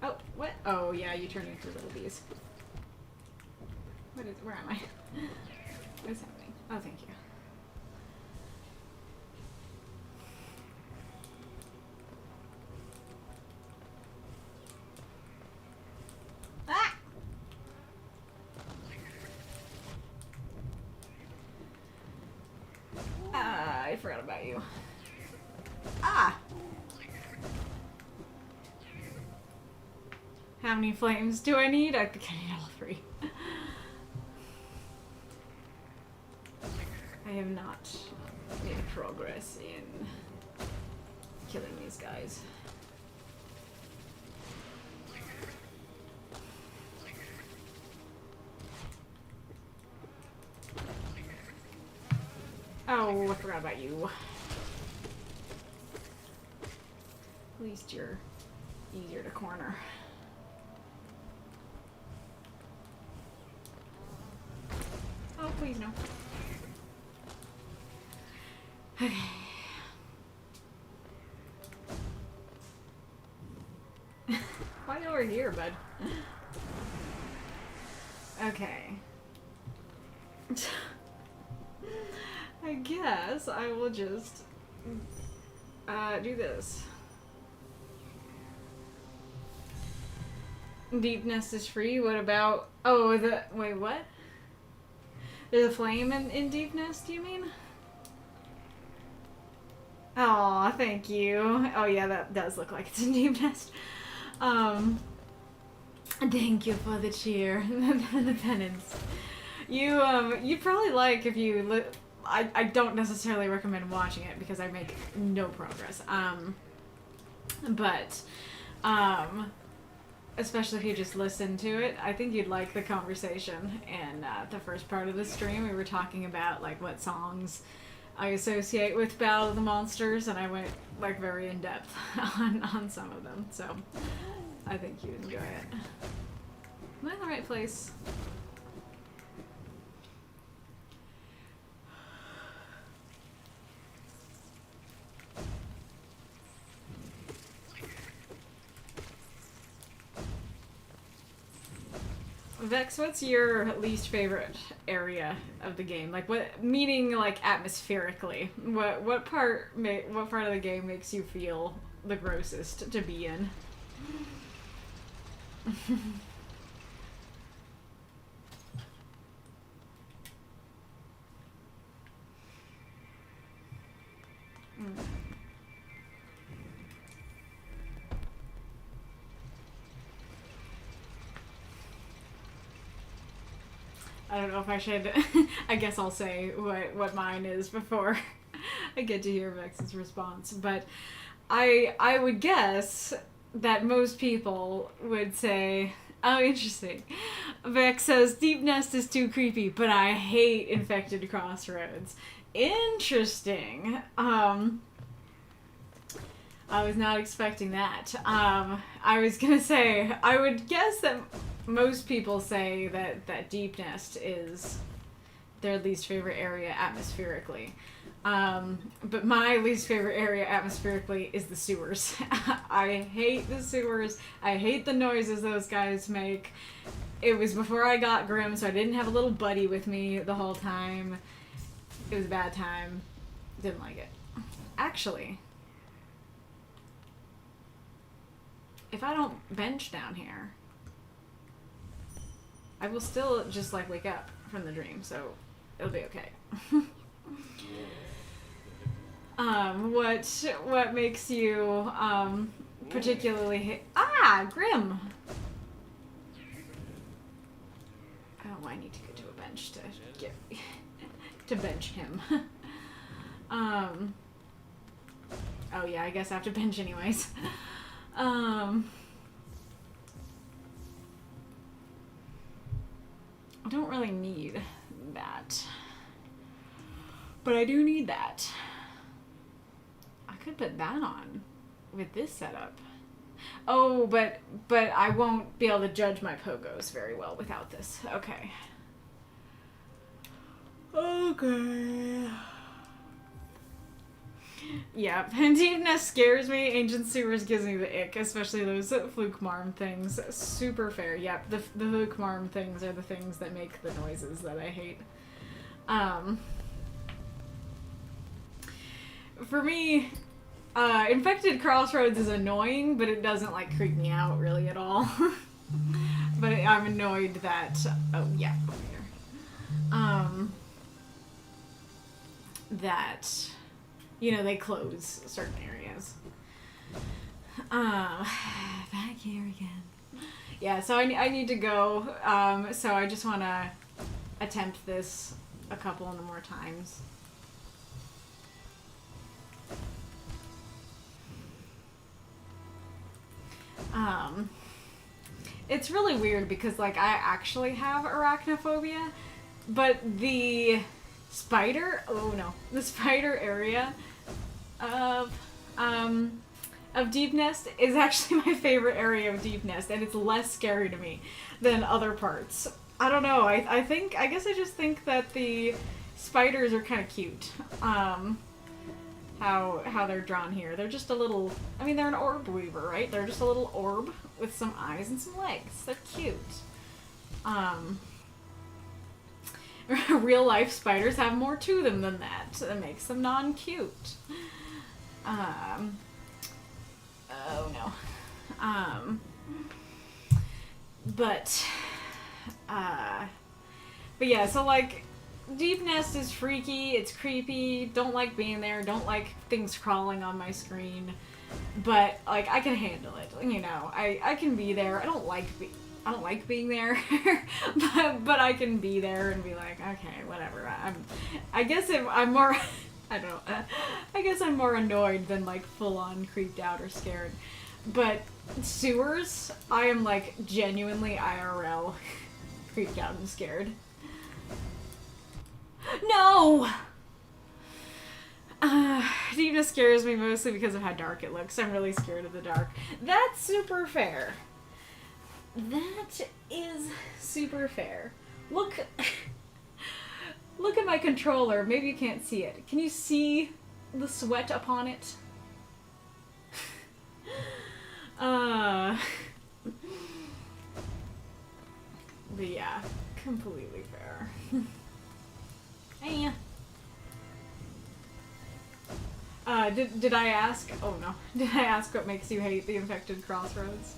Oh, what? Oh, yeah, you turn into little bees. Where am I? What is happening? Oh, thank you. Ah! I forgot about you. Ah! How many flames do I need? I think I need all 3. I have not made progress in killing these guys. Oh, I forgot about you. At least you're easier to corner. Oh, please no. Okay. Why over here, bud? Okay. I guess I will just do this. Deep Nest is free. What about... Oh, wait, what? There's a flame in Deep Nest, you mean? Aw, thank you. Oh yeah, that does look like it's in Deep Nest. Thank you for the cheer. The penance. You'd probably like if you... I don't necessarily recommend watching it because I make no progress. But, especially if you just listen to it, I think you'd like the conversation. And the first part of the stream, we were talking about like what songs I associate with Battle of the Monsters, and I went like very in depth on some of them. So I think you'd enjoy it. Am I in the right place? Vex, what's your least favorite area of the game? Like, what, meaning like atmospherically? What part of the game makes you feel the grossest to be in? I don't know if I should. I guess I'll say what mine is before I get to hear Vex's response. But I would guess that most people would say, oh, interesting. Vex says, Deep Nest is too creepy, but I hate Infected Crossroads. Interesting. I was not expecting that. I was gonna say, I would guess that most people say that Deep Nest is their least favorite area atmospherically. But my least favorite area atmospherically is the sewers. I hate the sewers. I hate the noises those guys make. It was before I got Grim, so I didn't have a little buddy with me the whole time. It was a bad time. Didn't like it. Actually, if I don't bench down here, I will still just like wake up from the dream, so it'll be okay. What makes you particularly Grim? Oh, I need to go to a bench to get to bench him. Oh yeah, I guess I have to bench anyways. I don't really need that, but I do need that. I could put that on with this setup. Oh, but I won't be able to judge my pogos very well without this. Okay. Okay. Yeah, Deepness scares me. Ancient Sewers gives me the ick, especially those fluke marm things. Super fair. Yep, the fluke marm things are the things that make the noises that I hate. For me, Infected Crossroads is annoying, but it doesn't like creep me out really at all. But I'm annoyed that over here. That they close certain areas. Back here again. Yeah, so I need to go. So I just want to attempt this a couple more times. It's really weird because like I actually have arachnophobia, but the spider area of Deep Nest is actually my favorite area of Deep Nest, and it's less scary to me than other parts. I don't know. I guess I just think that the spiders are kind of cute. How they're drawn here. They're just a little, they're an orb weaver, right? They're just a little orb with some eyes and some legs. They're cute. Real life spiders have more to them than that. That makes them non-cute. Oh no. But yeah, so like, Deep Nest is freaky, it's creepy, don't like being there, don't like things crawling on my screen, but like I can handle it, I can be there. I don't like being there, but I can be there and be like, okay, whatever. I guess I'm more I don't know. I guess I'm more annoyed than like full on creeped out or scared. But sewers, I am like genuinely IRL creeped out and scared. No! Deepness scares me mostly because of how dark it looks. I'm really scared of the dark. That's super fair. That is super fair. Look at my controller. Maybe you can't see it. Can you see the sweat upon it? But yeah, completely fair. Hey. Did I ask? Oh no. Did I ask what makes you hate the Infected Crossroads?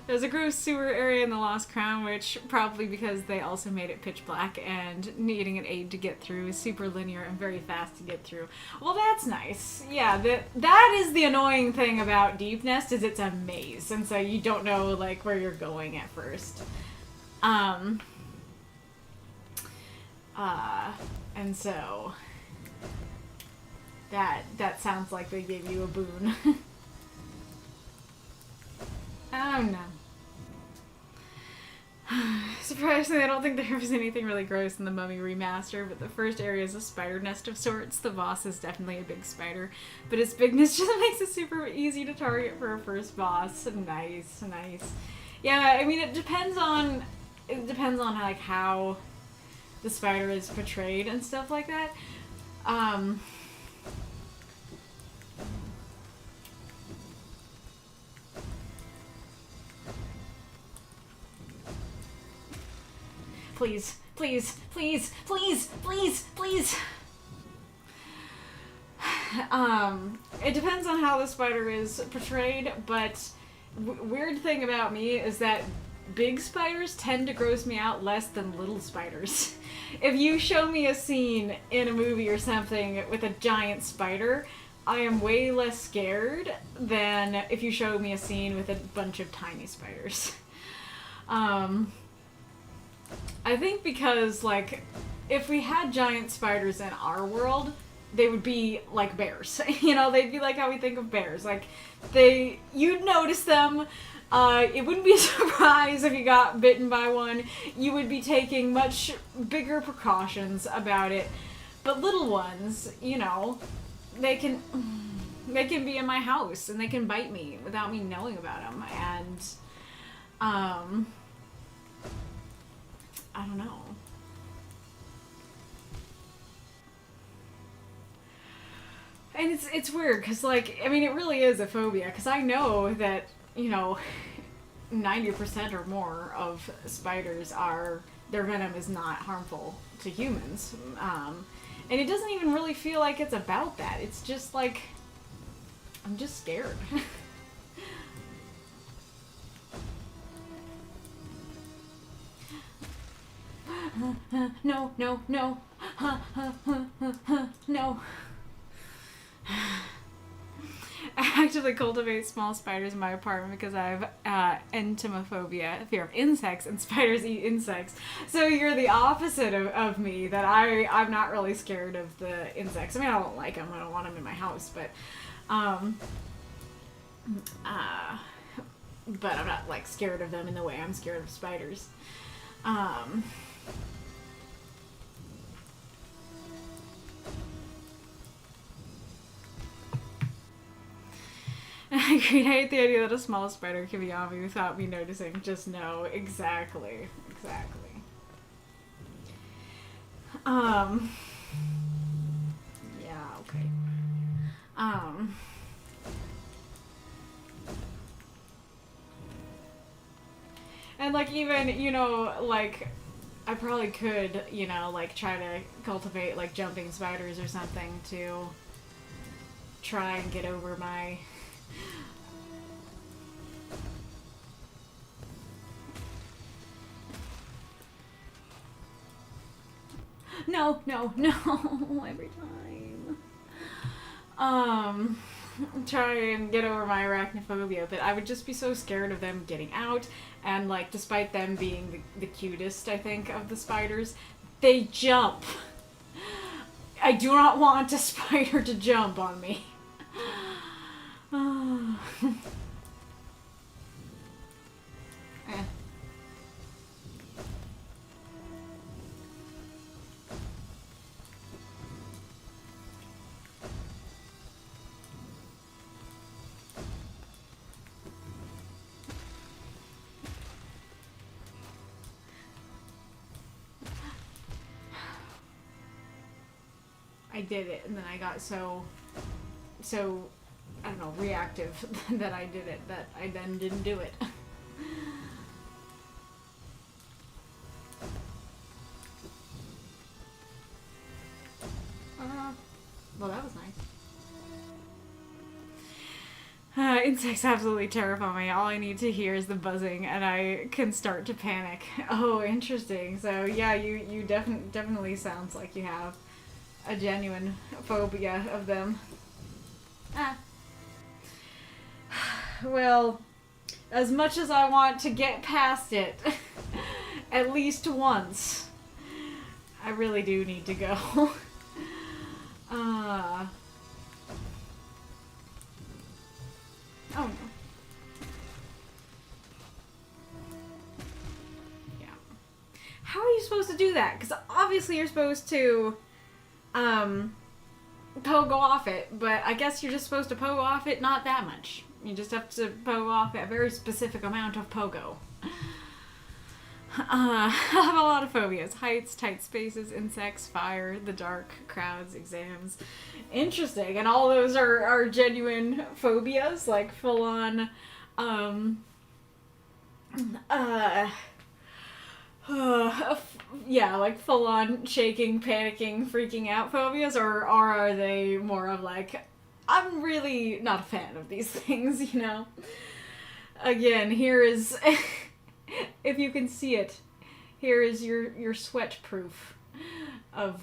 There's a gross sewer area in the Lost Crown, which probably because they also made it pitch black and needing an aid to get through is super linear and very fast to get through. Well, that's nice. Yeah, that is the annoying thing about Deep Nest, is it's a maze, and so you don't know like where you're going at first. And so that sounds like they gave you a boon. Oh no. Surprisingly, I don't think there was anything really gross in the Mummy remaster, but the first area is a spider nest of sorts. The boss is definitely a big spider, but its bigness just makes it super easy to target for a first boss. Nice, nice. Yeah, I mean, it depends on like how the spider is portrayed and stuff like that. Please, please, please, please, please, please. It depends on how the spider is portrayed, but weird thing about me is that big spiders tend to gross me out less than little spiders. If you show me a scene in a movie or something with a giant spider, I am way less scared than if you show me a scene with a bunch of tiny spiders. I think because, like, if we had giant spiders in our world, they would be like bears. You know, they'd be like how we think of bears. Like, you'd notice them. It wouldn't be a surprise if you got bitten by one. You would be taking much bigger precautions about it. But little ones, you know, they can be in my house and they can bite me without me knowing about them. And, I don't know. And it's weird, because, like, I mean, it really is a phobia, because I know that, you know, 90% or more of spiders their venom is not harmful to humans. And it doesn't even really feel like it's about that. It's just, like, I'm just scared. No, no, no. No. I actively cultivate small spiders in my apartment because I have entomophobia, fear of insects, and spiders eat insects. So you're the opposite of me, that I'm not really scared of the insects. I mean, I don't like them. I don't want them in my house, but I'm not, like, scared of them in the way I'm scared of spiders. I hate the idea that a small spider can be on me without me noticing. Just no. Exactly. Yeah, okay. And, like, even, you know, like, I probably could, you know, like, try to cultivate, like, jumping spiders or something to try and get over my... No, every time. Try and get over my arachnophobia, but I would just be so scared of them getting out, and, like, despite them being the cutest, I think, of the spiders, they jump. I do not want a spider to jump on me. I did it, and then I got so, I don't know, reactive that I did it, that I then didn't do it. Well, that was nice. Insects absolutely terrify me. All I need to hear is the buzzing, and I can start to panic. Oh, interesting. So, yeah, you definitely sounds like you have a genuine phobia of them. Well, as much as I want to get past it, at least once, I really do need to go. Oh no. Yeah. How are you supposed to do that? Because obviously you're supposed to pogo off it, but I guess you're just supposed to pogo off it not that much. You just have to pogo off a very specific amount of pogo. I have a lot of phobias. Heights, tight spaces, insects, fire, the dark, crowds, exams. Interesting. And all those are genuine phobias, like full on, yeah, like full on shaking, panicking, freaking out phobias, or are they more of like, I'm really not a fan of these things, you know? Again, here is, if you can see it, here is your sweat proof of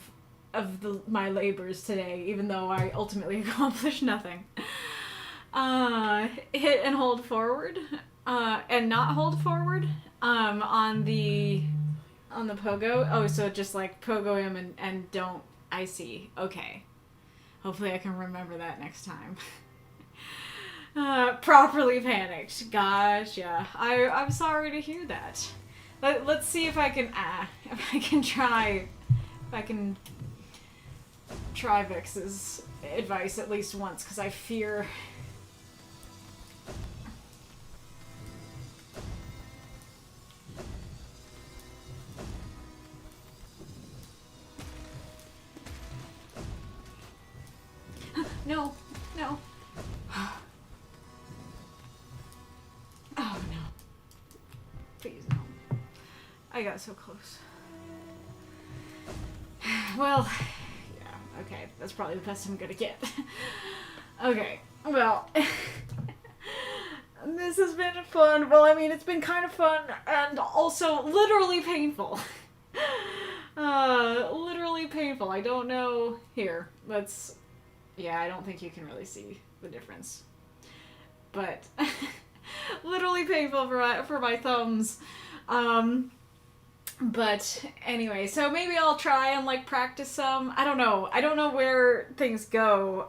my labors today, even though I ultimately accomplished nothing. Hit and hold forward, and not hold forward, on the pogo. Oh, so just like pogo him and don't, I see. Okay. Hopefully I can remember that next time. Properly panicked. Gosh, yeah. I'm sorry to hear that. Let's see if I can try Vix's advice at least once, because I fear. No, no. Oh no. Please no. I got so close. Well, yeah, okay. That's probably the best I'm gonna get. Okay, well. This has been fun. Well, I mean, it's been kind of fun and also literally painful. Literally painful. I don't know. Here, let's. Yeah, I don't think you can really see the difference. But literally painful for my thumbs. But anyway, so maybe I'll try and like practice some. I don't know where things go.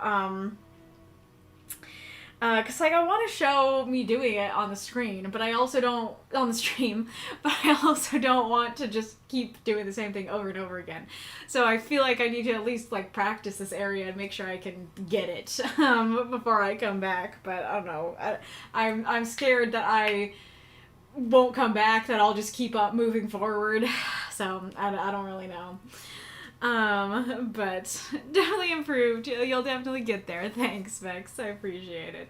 Cause like I want to show me doing it on the screen, but I also don't on the stream, but I also don't want to just keep doing the same thing over and over again. So I feel like I need to at least like practice this area and make sure I can get it before I come back. But I don't know. I'm scared that I won't come back. That I'll just keep up moving forward. So I don't really know. But definitely improved. You'll definitely get there. Thanks, Vex. I appreciate it.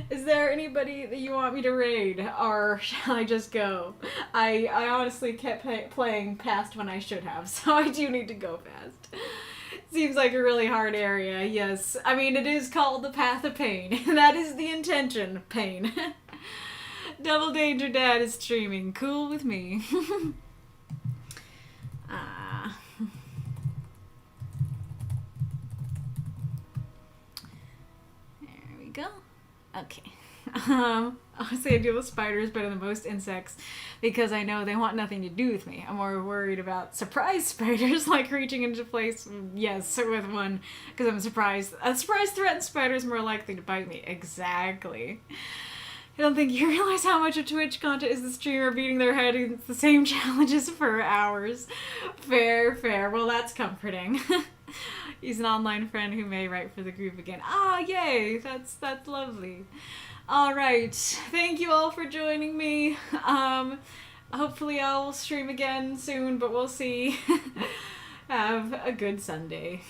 Is there anybody that you want me to raid, or shall I just go? I honestly kept playing past when I should have, so I do need to go fast. Seems like a really hard area, yes. I mean, it is called the Path of Pain. That is the intention, pain. Double Danger Dad is streaming. Cool with me. Go. Okay. Honestly, I deal with spiders better than most insects because I know they want nothing to do with me. I'm more worried about surprise spiders, like reaching into place, yes, with one, because I'm surprised. A surprise threatened spider is more likely to bite me. Exactly. I don't think you realize how much of Twitch content is the streamer beating their head against the same challenges for hours. Fair, fair. Well, that's comforting. He's an online friend who may write for the group again. Ah, yay! That's lovely. All right, thank you all for joining me. Hopefully I'll stream again soon, but we'll see. Have a good Sunday.